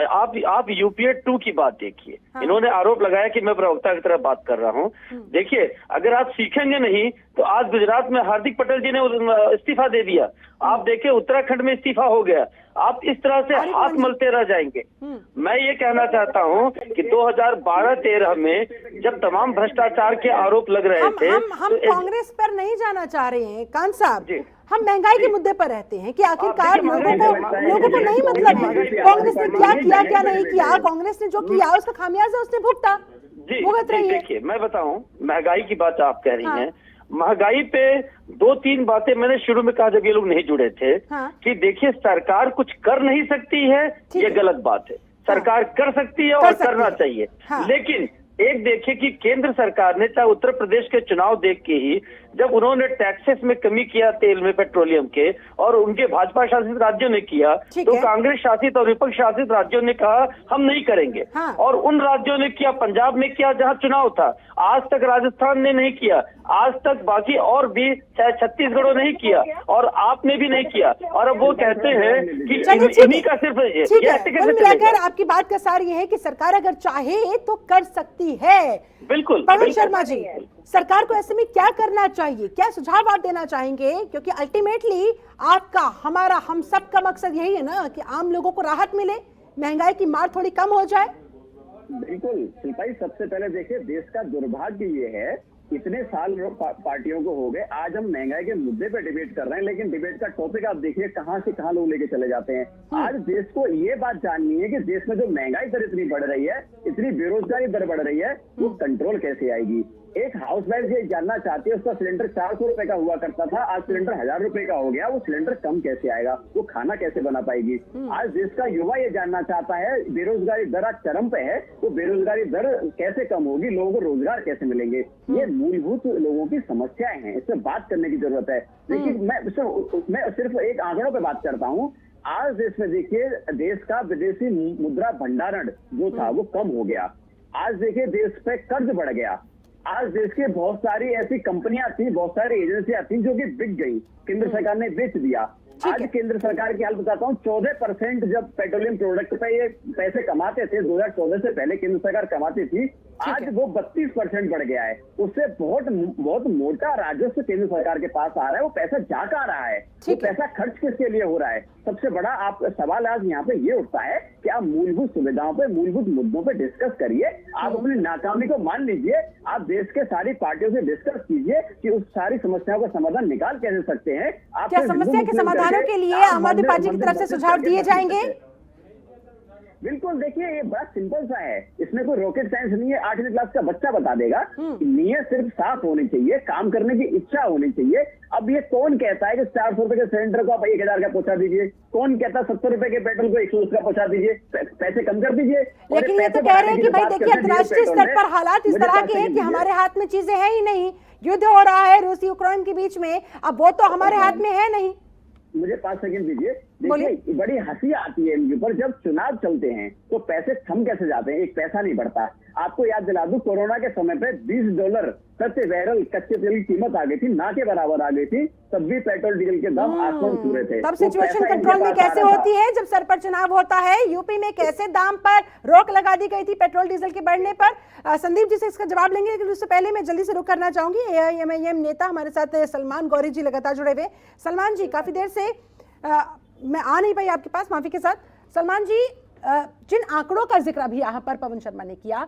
आप यूपीए 2 की बात देखिए। हाँ। इन्होंने आरोप लगाया कि मैं प्रवक्ता की तरह बात कर रहा हूँ। देखिए अगर आप सीखेंगे नहीं तो आज गुजरात में हार्दिक पटेल जी ने इस्तीफा दे दिया। आप देखिए उत्तराखंड में इस्तीफा हो गया। आप इस तरह से हाथ मलते रह जाएंगे। मैं ये कहना चाहता हूँ कि 2012-13 में जब तमाम भ्रष्टाचार के आरोप लग रहे थे, हम कांग्रेस पर नहीं जाना चाह रहे हैं कान साहब, हम महंगाई के मुद्दे पर रहते हैं कि आखिरकार लोगों को नहीं मतलब है कांग्रेस ने क्या किया क्या नहीं किया। कांग्रेस ने जो किया उसका खामियाजा उसने भुगता। देखिए मैं बताऊं, महंगाई की बात आप कह रही हैं, महंगाई पे 2-3 बातें मैंने शुरू में कहा जब ये लोग नहीं जुड़े थे। हाँ। कि देखिए सरकार कुछ कर नहीं सकती है, ये गलत बात है। सरकार कर सकती है और करना चाहिए। हाँ। लेकिन एक देखिए कि केंद्र सरकार ने चाहे उत्तर प्रदेश के चुनाव देख के ही जब उन्होंने टैक्सेस में कमी किया, तेल में, पेट्रोलियम के, और उनके भाजपा शासित राज्यों ने किया, तो कांग्रेस शासित और विपक्ष शासित राज्यों ने कहा हम नहीं करेंगे। हाँ। और उन राज्यों ने किया, पंजाब में किया जहां चुनाव था। आज तक राजस्थान ने नहीं किया, आज तक बाकी और भी चाहे छत्तीसगढ़ नहीं किया, और आपने भी नहीं किया। और अब वो कहते हैं कि इन्हीं का सिर्फ मिलाकर आपकी बात का सार ये है कि सरकार अगर चाहे तो कर सकती है। बिल्कुल। पवन शर्मा जी, सरकार को ऐसे में क्या करना चाहिए, क्या सुझाव आप देना चाहेंगे? क्योंकि अल्टीमेटली आपका, हमारा, हम सब का मकसद यही है ना कि आम लोगों को राहत मिले, महंगाई की मार थोड़ी कम हो जाए। बिल्कुल शिल्पाई, सबसे पहले देखिए देश का दुर्भाग्य ये है, इतने साल पार्टियों को हो गए, आज हम महंगाई के मुद्दे पे डिबेट कर रहे हैं, लेकिन डिबेट का टॉपिक आप देखिए कहां से कहां लोग लेके चले जाते हैं। आज देश को ये बात जाननी है कि देश में जो महंगाई दर इतनी बढ़ रही है, इतनी बेरोजगारी दर बढ़ रही है, वो कंट्रोल कैसे आएगी। एक हाउस वाइफ ये जानना चाहती है, उसका सिलेंडर 400 रुपए का हुआ करता था, आज सिलेंडर 1000 रुपए का हो गया, वो सिलेंडर कम कैसे आएगा, वो खाना कैसे बना पाएगी। आज देश का युवा ये जानना चाहता है, बेरोजगारी दर आज चरम पे है, वो बेरोजगारी दर कैसे कम होगी, लोगों को रोजगार कैसे मिलेंगे। ये मूलभूत लोगों की समस्याएं हैं, इससे बात करने की जरूरत है। लेकिन मैं सिर्फ एक आंकड़ों पे बात करता हूँ। आज देश में देखिए, देश का विदेशी मुद्रा भंडारण जो था वो कम हो गया। आज देखिए देश पे कर्ज बढ़ गया। आज देश के बहुत सारी ऐसी कंपनियां थी, बहुत सारी एजेंसियां थी जो कि बिक गई, केंद्र सरकार ने बेच दिया। आज केंद्र सरकार की हाल बताता हूँ, 14% जब पेट्रोलियम प्रोडक्ट पे ये पैसे कमाते थे, 2014 से पहले केंद्र सरकार कमाती थी, आज वो 32% बढ़ गया है। उससे बहुत मोटा राजस्व केंद्र सरकार के पास आ रहा है। वो पैसा जा कहाँ रहा है, वो पैसा खर्च किसके लिए हो रहा है। सबसे बड़ा आप सवाल आज यहाँ पे ये उठता है कि आप मूलभूत सुविधाओं पे, मूलभूत मुद्दों पे डिस्कस करिए। आप अपनी नाकामी को मान लीजिए, आप देश के सारी पार्टियों से डिस्कस कीजिए कि उस सारी समस्याओं का समाधान निकाल कैसे सकते हैं। आप क्या समस्या के समाधानों के लिए आम आदमी पार्टी की तरफ से सुझाव दिए जाएंगे? बिल्कुल, देखिए ये बड़ा सिंपल सा है, इसमें कोई रॉकेट साइंस नहीं है, 8वीं क्लास का बच्चा बता देगा। नीयत सिर्फ साफ होनी चाहिए, काम करने की इच्छा होनी चाहिए। अब ये कौन कहता है कि 400 रुपए के सिलेंडर को आप 1000 का पहुंचा दीजिए? कौन कहता है 70 रुपए के पेट्रोल को 100 का पहुंचा दीजिए? पैसे कम कर दीजिए। लेकिन ये तो कह रहे हैं कि भाई देखिए अंतर्राष्ट्रीय स्तर पर हालात इस तरह के हैं कि हमारे हाथ में चीजें हैं ही नहीं। युद्ध हो रहा है रूस यूक्रेन के बीच में, अब वो तो हमारे हाथ में है नहीं। मुझे 5 सेकंड दीजिए। देखिए बड़ी हंसी आती है इनके ऊपर, जब चुनाव चलते हैं तो पैसे थम कैसे जाते हैं, एक पैसा नहीं बढ़ता। आपको याद दिला दूं, कोरोना के समय पे $20 प्रति बैरल कच्चे तेल की कीमत आ गई थी, ना के बराबर आ गई थी, तब भी पेट्रोल डीजल के दाम आसमान छू रहे थे। तब सिचुएशन कंट्रोल में कैसे होती है जब सर पर चुनाव होता है? यूपी में कैसे दाम पर रोक लगा दी गई थी पेट्रोल डीजल के बढ़ने पर? संदीप जी से इसका जवाब लेंगे, लेकिन उससे पहले मैं जल्दी से रुक करना चाहूंगी। AIMIM नेता हमारे साथ सलमान गौरी जी लगातार जुड़े हुए। सलमान जी, काफी देर से मैं आ नहीं पाई आपके पास, माफी के साथ। सलमान जी, जिन आंकड़ों का जिक्र अभी यहाँ पर पवन शर्मा ने किया,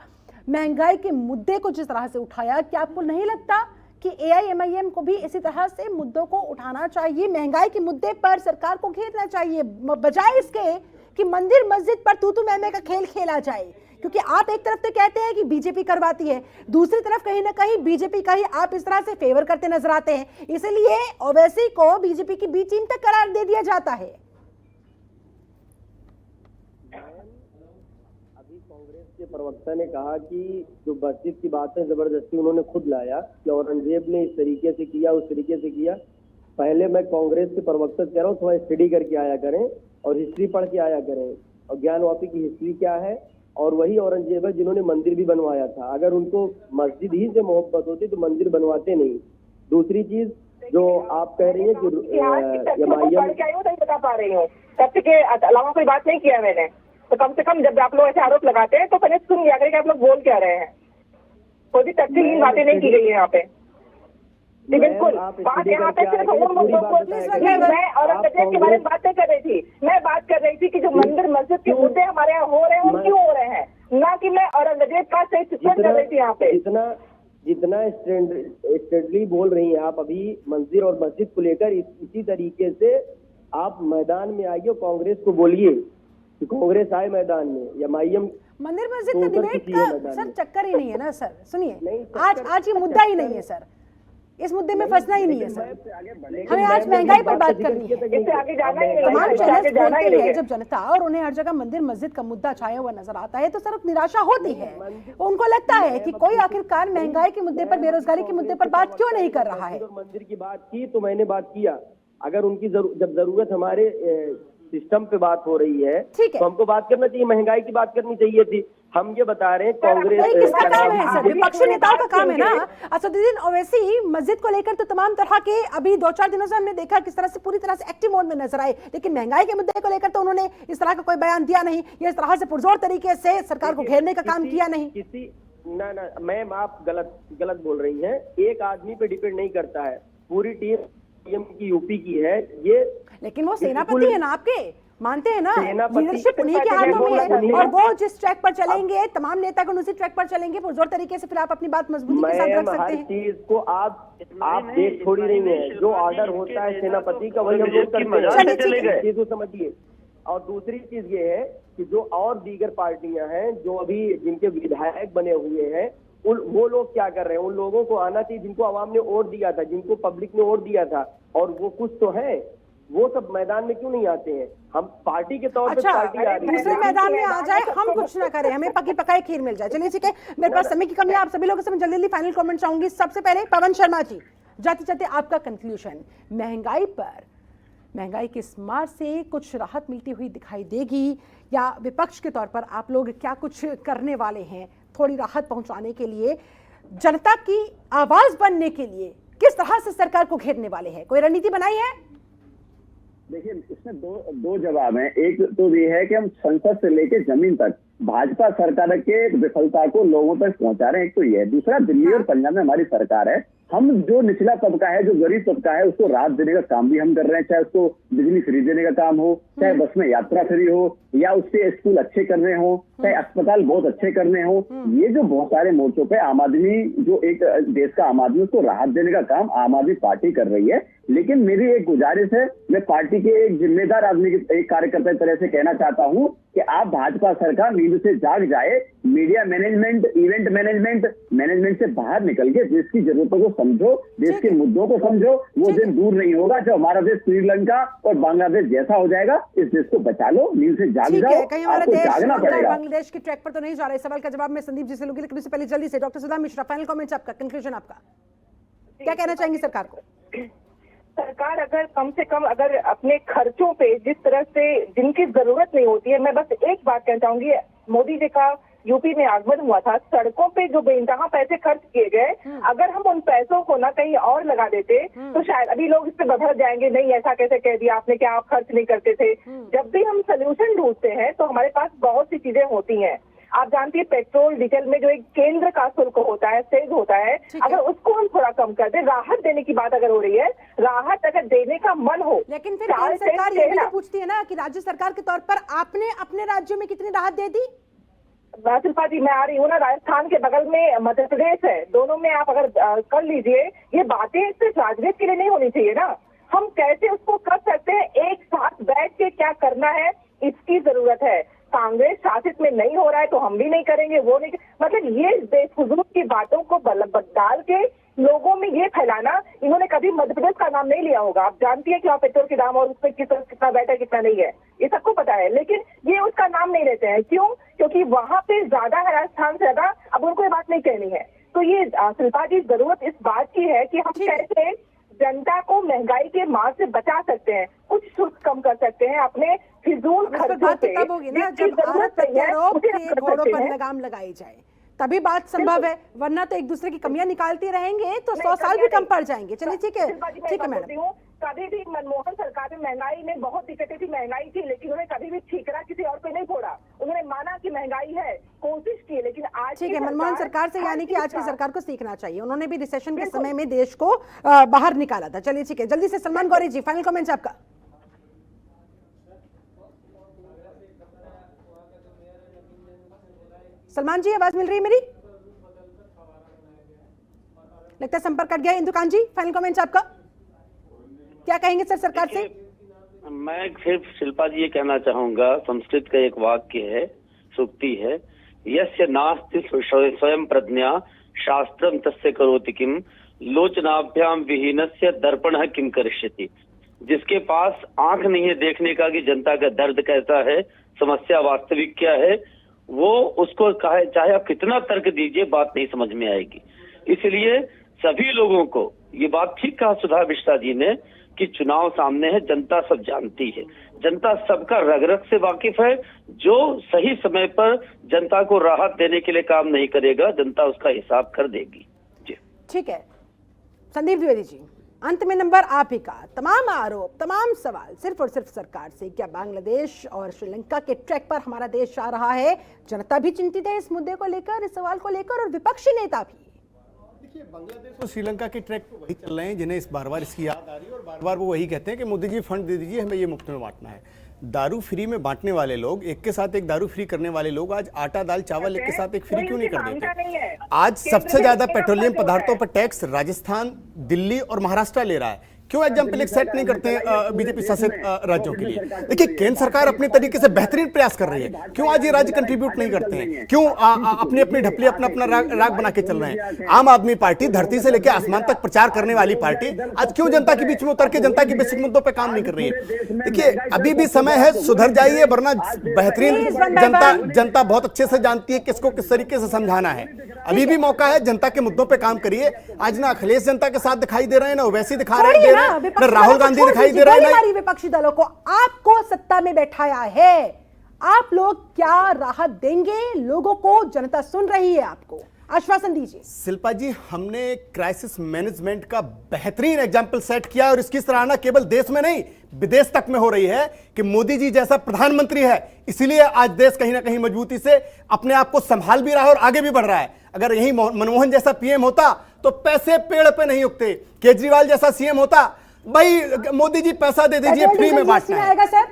महंगाई के मुद्दे को जिस तरह से उठाया, क्या आपको नहीं लगता कि AIMIM को भी इसी तरह से मुद्दों को उठाना चाहिए? महंगाई के मुद्दे पर सरकार को घेरना चाहिए, बजाय इसके कि मंदिर मस्जिद पर तू मैं का खेल खेला जाए। क्योंकि आप एक तरफ तो कहते हैं कि बीजेपी करवाती है, दूसरी तरफ कहीं ना कहीं बीजेपी का ही आप इस तरह से फेवर करते नजर आते हैं, इसलिए ओवैसी को बीजेपी की बी टीम तक करार दे दिया जाता है। अभी कांग्रेस के प्रवक्ता ने कहा कि जो मस्जिद की बात है जबरदस्ती उन्होंने खुद लाया कि औरंगजेब ने इस तरीके से किया, उस तरीके से किया। पहले मैं कांग्रेस के प्रवक्ता कह रहा हूँ, थोड़ा स्टडी करके आया करें और हिस्ट्री पढ़ के आया करें, और ज्ञानवापी की हिस्ट्री क्या है। और वही औरंगजेब है जिन्होंने मंदिर भी बनवाया था। अगर उनको मस्जिद ही से मोहब्बत होती तो मंदिर बनवाते नहीं। दूसरी चीज जो आप कह रही है कि बता पा रही हूँ, तथ्य के अलावा कोई बात नहीं किया मैंने, तो कम से कम जब आप लोग ऐसे आरोप लगाते हैं तो पहले सुन लिया करें कि आप लोग बोल क्या रहे हैं। कोई भी तथ्यहीन बातें नहीं की गई है यहाँ पे। बिल्कुल, बात यहाँ पे सिर्फ मैं औरंगजेब के बारे में बात नहीं कर रही थी। मैं बात कर रही थी कि जो मंदिर मस्जिद के मुद्दे हमारे यहाँ हो रहे हैं वो क्यों हो रहे हैं, ना कि मैं औरंगजेब का सही चित्रण कर रही थी यहाँ पे। जितना स्ट्रेंडली बोल रही हैं आप अभी मंदिर और मस्जिद को लेकर, इसी तरीके से आप मैदान में आइए और कांग्रेस को बोलिए कि कांग्रेस आए मैदान में, या माइयम मंदिर मस्जिद का डिबेट का सर चक्कर ही नहीं है ना सर। सुनिए, आज ये मुद्दा ही नहीं है सर, इस मुद्दे में फंसना ही नहीं है सर। हमें आज महंगाई पर बात करनी है। तमाम चैनल्स बोलते हैं जब जनता और उन्हें हर जगह मंदिर मस्जिद का मुद्दा छाया हुआ नजर आता है तो सर निराशा होती है। उनको लगता है कि कोई आखिरकार महंगाई के मुद्दे पर, बेरोजगारी के मुद्दे पर बात क्यों नहीं कर रहा है। मंदिर की बात की तो मैंने बात किया, अगर उनकी जब जरूरत हमारे सिस्टम पे बात हो रही है तो हमको बात करना चाहिए, महंगाई की बात करनी चाहिए थी। हम ये बता रहे हैं कांग्रेस किसका काम है सर? विपक्षी नेताओं का काम है ना। असदुद्दीन ओवैसी मस्जिद को लेकर तो तमाम तरह के अभी 2-4 दिनों से हमने देखा किस तरह से पूरी तरह से एक्टिव मोड में नजर आए, लेकिन महंगाई के मुद्दे को लेकर तो उन्होंने इस तरह का कोई बयान दिया नहीं, या इस तरह से पुरजोर तरीके से सरकार को घेरने का काम किया नहीं। ना मैम, आप गलत बोल रही हैं। एक आदमी पे डिपेंड नहीं करता है, पूरी टीम की यूपी की है ये। लेकिन वो सेनापति है ना आपके, मानते हैं ना, लीडरशिप उन्हीं के हाथों में है, और वो जिस ट्रैक पर चलेंगे तमाम नेता उसी ट्रैक पर चलेंगे पुरजोर तरीके से, फिर आप अपनी बात मजबूती के साथ रख सकते हैं। चीज को आप देख थोड़ी रही है, जो ऑर्डर होता है सेनापति का वही हम लोग करते हैं, चीज को समझिए। और दूसरी चीज ये है कि जो और दीगर पार्टियां हैं जो अभी जिनके विधायक बने हुए हैं, वो लोग क्या कर रहे हैं? उन लोगों को आना चाहिए जिनको आवाम ने वोट दिया था, जिनको पब्लिक ने वोट दिया था, और वो कुछ तो है, वो सब मैदान में क्यों नहीं आते हैं? हम पार्टी के तौर पे पार्टी आ रही है, दूसरे मैदान में आ जाए, हम कुछ ना करें, हमें पकी पकाई खीर मिल जाए। चलिए ठीक है, मेरे पास समय की कमी है, आप सभी लोगों से मैं जल्दी फाइनल कमेंट चाहूंगी। सबसे पहले पवन शर्मा जी, जाते जाते आपका कंक्लूजन, महंगाई पर, महंगाई की इस मार से कुछ राहत मिलती हुई दिखाई देगी, या विपक्ष के तौर पर आप लोग क्या कुछ करने वाले हैं थोड़ी राहत पहुंचाने के लिए, जनता की आवाज बनने के लिए किस तरह से सरकार को घेरने वाले हैं? कोई रणनीति बनाई है? देखिए, इसमें दो जवाब हैं। एक तो ये है कि हम संसद से लेकर जमीन तक भाजपा सरकार के विफलता को लोगों तक पहुंचा रहे हैं, एक तो ये है। दूसरा, दिल्ली और पंजाब में हमारी सरकार है, हम जो निचला तबका है, जो गरीब तबका है, उसको राहत देने का काम भी हम कर रहे हैं, चाहे उसको बिजली फ्री देने का काम हो, चाहे बस में यात्रा फ्री हो, या उसके स्कूल अच्छे करने हो, चाहे अस्पताल बहुत अच्छे करने हो। ये जो बहुत सारे मोर्चों पे आम आदमी, जो एक देश का आम आदमी, उसको राहत देने का काम आम आदमी पार्टी कर रही है। लेकिन मेरी एक गुजारिश है, मैं पार्टी के एक जिम्मेदार आदमी, एक कार्यकर्ता की तरह से कहना चाहता हूं कि आप भाजपा सरकार नींद से जाग जाए, मीडिया मैनेजमेंट, इवेंट मैनेजमेंट से बाहर निकल के देश की जरूरतों को समझो, देश के मुद्दों को समझो। वो दिन दूर नहीं होगा जब हमारा देश श्रीलंका और बांग्लादेश जैसा हो जाएगा। इस देश को बचा लो, नींद से जाग जाओ, कहीं हमारा आपको देश जागना पड़ेगा। बांग्लादेश के ट्रैक पर तो नहीं जा रहा। इस सवाल का जवाब मैं संदीप जी से लूंगी, लेकिन उससे पहले जल्दी से डॉक्टर सुधा मिश्रा, फाइनल कमेंट्स आपका, कंक्लूजन आपका, क्या कहना चाहेंगे सरकार को? सरकार अगर कम से कम अगर अपने खर्चों पे जिस तरह से जिनकी जरूरत नहीं होती है, मैं बस एक बात कहना चाहूंगी, मोदी जी का यूपी में आगमन हुआ था, सड़कों पे जो बेइंतहा पैसे खर्च किए गए, अगर हम उन पैसों को ना कहीं और लगा देते तो शायद अभी लोग इस पे बधर जाएंगे, नहीं ऐसा कैसे कह दिया आपने, क्या आप खर्च नहीं करते थे। जब भी हम सोल्यूशन ढूंढते हैं तो हमारे पास बहुत सी चीजें होती हैं। आप जानती है पेट्रोल डीजल में जो एक केंद्र का शुल्क होता है, सेज होता है, अगर उसको हम थोड़ा कम कर दे, राहत देने की बात अगर हो रही है, राहत अगर देने का मन हो, लेकिन फिर केंद्र सरकार ये भी तो पूछती है ना कि राज्य सरकार के तौर पर आपने अपने राज्यों में कितनी राहत दे दी? शिल्पा जी, मैं आ रही हूँ ना, राजस्थान के बगल में मध्य प्रदेश है, दोनों में आप अगर कर लीजिए, ये बातें सिर्फ राजनीति के लिए नहीं होनी चाहिए ना, हम कैसे उसको कर सकते हैं, एक साथ बैठ के क्या करना है, इसकी जरूरत है। कांग्रेस शासित में नहीं हो रहा है तो हम भी नहीं करेंगे, वो नहीं, मतलब ये बेफजूल की बातों को डाल के लोगों में ये फैलाना, इन्होंने कभी मध्य प्रदेश का नाम नहीं लिया होगा। आप जानती है कि वहाँ पेट्रोल के दाम और उसमें कितना बैठ है कितना नहीं है, ये सबको पता है, लेकिन ये उसका नाम नहीं लेते हैं। क्यों? क्योंकि वहाँ पे ज्यादा है राजस्थान से ज्यादा, अब उनको ये बात नहीं कहनी है। तो ये शिल्पा जी, जरूरत इस बात की है कि हम कैसे जनता को महंगाई के मार से बचा सकते हैं, कुछ शुल्क कम कर सकते हैं अपने फिजूल खर्चों पे। तब होगी ना जब आरोप के घोड़ों पर लगाम लगाई जाए, तभी बात संभव है, वरना तो एक दूसरे की कमियां निकालते रहेंगे तो 100 साल भी कम पड़ जाएंगे। चलिए ठीक है मैडम। कभी भी मनमोहन सरकार में महंगाई में बहुत दिक्कतें थी, महंगाई थी, लेकिन उन्होंने कभी भी ठीकरा किसी और पे नहीं फोड़ा, उन्होंने माना कि महंगाई है, कोशिश की, लेकिन आज ठीक है, मनमोहन सरकार से, यानी कि आज की सरकार को सीखना चाहिए, उन्होंने भी रिसेशन के समय में देश को बाहर निकाला था। चलिए ठीक है, जल्दी से सलमान गौरी जी, फाइनल कमेंट्स आपका। सलमान जी, आवाज मिल रही है मेरी? लगता है संपर्क कट गया। इंदुकान जी, फाइनल कमेंट्स आपका, क्या कहेंगे सर सरकार से? मैं सिर्फ शिल्पा जी ये कहना चाहूंगा, संस्कृत का एक वाक्य है, सूक्ति है, यस्य नास्ति स्वयं प्रज्ञा शास्त्रम तस्य करोति किम लोचनाभ्याम विहीनस्य दर्पणः किम करिष्यति। जिसके पास आंख नहीं है देखने का कि जनता का दर्द कैसा है, समस्या वास्तविक क्या है, वो उसको चाहे आप कितना तर्क दीजिए, बात नहीं समझ में आएगी। इसलिए सभी लोगों को ये बात ठीक कहा सुधा मिश्रा जी ने कि चुनाव सामने है, जनता सब जानती है, जनता सबका रग रग से वाकिफ है। जो सही समय पर जनता को राहत देने के लिए काम नहीं करेगा, जनता उसका हिसाब कर देगी। जी ठीक है, संदीप द्विवेदी जी, अंत में नंबर आप ही का, तमाम आरोप, तमाम सवाल सिर्फ और सिर्फ सरकार से। क्या बांग्लादेश और श्रीलंका के ट्रैक पर हमारा देश आ रहा है? जनता भी चिंतित है इस मुद्दे को लेकर, इस सवाल को लेकर, और विपक्षी नेता भी। देखिए, बांग्लादेश और श्रीलंका के ट्रैक पर वही चल रहे हैं जिन्हें इस बार इसकी याद आ रही है, और बार बार वो वही कहते हैं कि मोदी जी फंड दे दीजिए, हमें ये मुफ्त में बांटना है। दारू फ्री में बांटने वाले लोग, एक के साथ एक दारू फ्री करने वाले लोग आज आटा दाल चावल एक के साथ एक फ्री क्यों नहीं कर देते? आज सबसे ज्यादा पेट्रोलियम पदार्थों पर टैक्स राजस्थान, दिल्ली और महाराष्ट्र ले रहा है। क्यों एग्जाम्पल एक सेट नहीं करते बीजेपी शासित राज्यों के लिए? देखिए, केंद्र सरकार अपने तरीके से बेहतरीन प्रयास कर रही है, क्यों आज ये राज्य कंट्रीब्यूट नहीं करते हैं? क्यों अपनी अपनी ढपली अपना अपना राग बना के चल रहे हैं? आम आदमी पार्टी, धरती से लेकर आसमान तक प्रचार करने वाली पार्टी, आज क्यों जनता के बीच में उतर के जनता की बेसिक मुद्दों पर काम नहीं कर रही है? देखिए, अभी भी समय है, सुधर जाइए, वरना बेहतरीन जनता बहुत अच्छे से जानती है किसको किस तरीके से समझाना है। अभी भी मौका है, जनता के मुद्दों पे काम करिए। आज ना अखिलेश जनता के साथ दिखाई दे रहे हैं, ना ओवैसी दिखा रहे हैं, ना राहुल गांधी दिखाई दे रहे हैं। विपक्षी दलों को आपको सत्ता में बैठाया है, आप लोग क्या राहत देंगे लोगों को? जनता सुन रही है, आपको आश्वासन दीजिए। शिल्पा जी, हमने क्राइसिस मैनेजमेंट का बेहतरीन एग्जाम्पल सेट किया, और इसकी सराहना केवल देश में नहीं विदेश तक में हो रही है कि मोदी जी जैसा प्रधानमंत्री है, इसीलिए आज देश कहीं ना कहीं मजबूती से अपने आप को संभाल भी रहा है और आगे भी बढ़ रहा है। अगर यही मनमोहन जैसा पीएम होता तो पैसे पेड़ पे नहीं उगते, केजरीवाल जैसा सीएम होता, भाई मोदी जी पैसा दे दीजिए, फ्री में बांटना है। आएगा सर?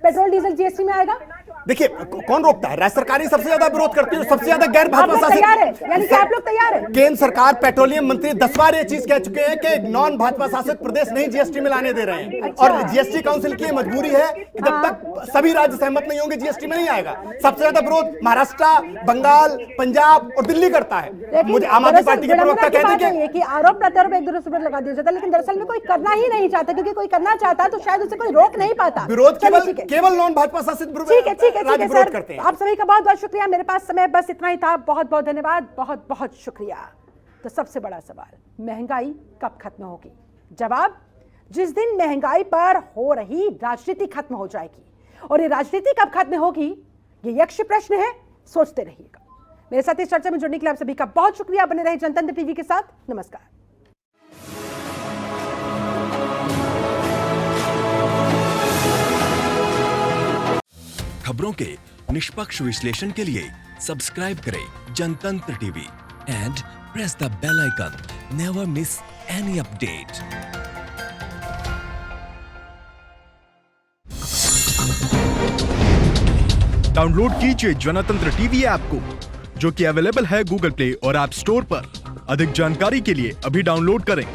पेट्रोल डीजल जीएसटी में आएगा? देखिए कौन रोकता है? राज्य सरकार ही सबसे ज्यादा विरोध करती है, सबसे ज्यादा गैर आप भाजपा लोग तैयार है, यानी कि आप लोग तैयार है? केंद्र सरकार पेट्रोलियम मंत्री 10 बार ये चीज कह चुके हैं कि नॉन भाजपा शासित प्रदेश नहीं जीएसटी में लाने दे रहे हैं। अच्छा। और जीएसटी काउंसिल की मजबूरी है कि जब तक सभी राज्य सहमत नहीं होंगे जीएसटी में नहीं आएगा। सबसे ज्यादा विरोध महाराष्ट्र, बंगाल, पंजाब और दिल्ली करता है। मुझे आम आदमी पार्टी के प्रवक्ता कहते हैं कि आरोप प्रत्यारोप एक दूसरे पर लगा दिया जाता है, लेकिन दरअसल में कोई करना ही नहीं चाहता, क्योंकि कोई करना चाहता है तो शायद उसे कोई रोक नहीं पाता। विरोध चलिए, केवल ठीक है। केवल नॉन भाजपा शासित ठीक है राज्य विरोध सर, करते हैं। आप सभी का बहुत बहुत शुक्रिया। मेरे पास समय बस इतना ही था। बहुत बहुत धन्यवाद, बहुत बहुत शुक्रिया। तो सबसे बड़ा सवाल, महंगाई कब खत्म होगी? जवाब, जिस दिन महंगाई पर हो रही राजनीति खत्म हो जाएगी। और ये राजनीति कब खत्म होगी, ये यक्ष प्रश्न है, सोचते रहिएगा। मेरे साथ इस चर्चा में जुड़ने के लिए आप सभी का बहुत शुक्रिया। बने रहे जनतंत्र टीवी के साथ। नमस्कार। खबरों के निष्पक्ष विश्लेषण के लिए सब्सक्राइब करें Jantantra TV and press the bell icon. Never miss any update. Download कीजिए जनतंत्र टीवी ऐप को, जो कि अवेलेबल है गूगल प्ले और ऐप स्टोर पर। अधिक जानकारी के लिए अभी डाउनलोड करें।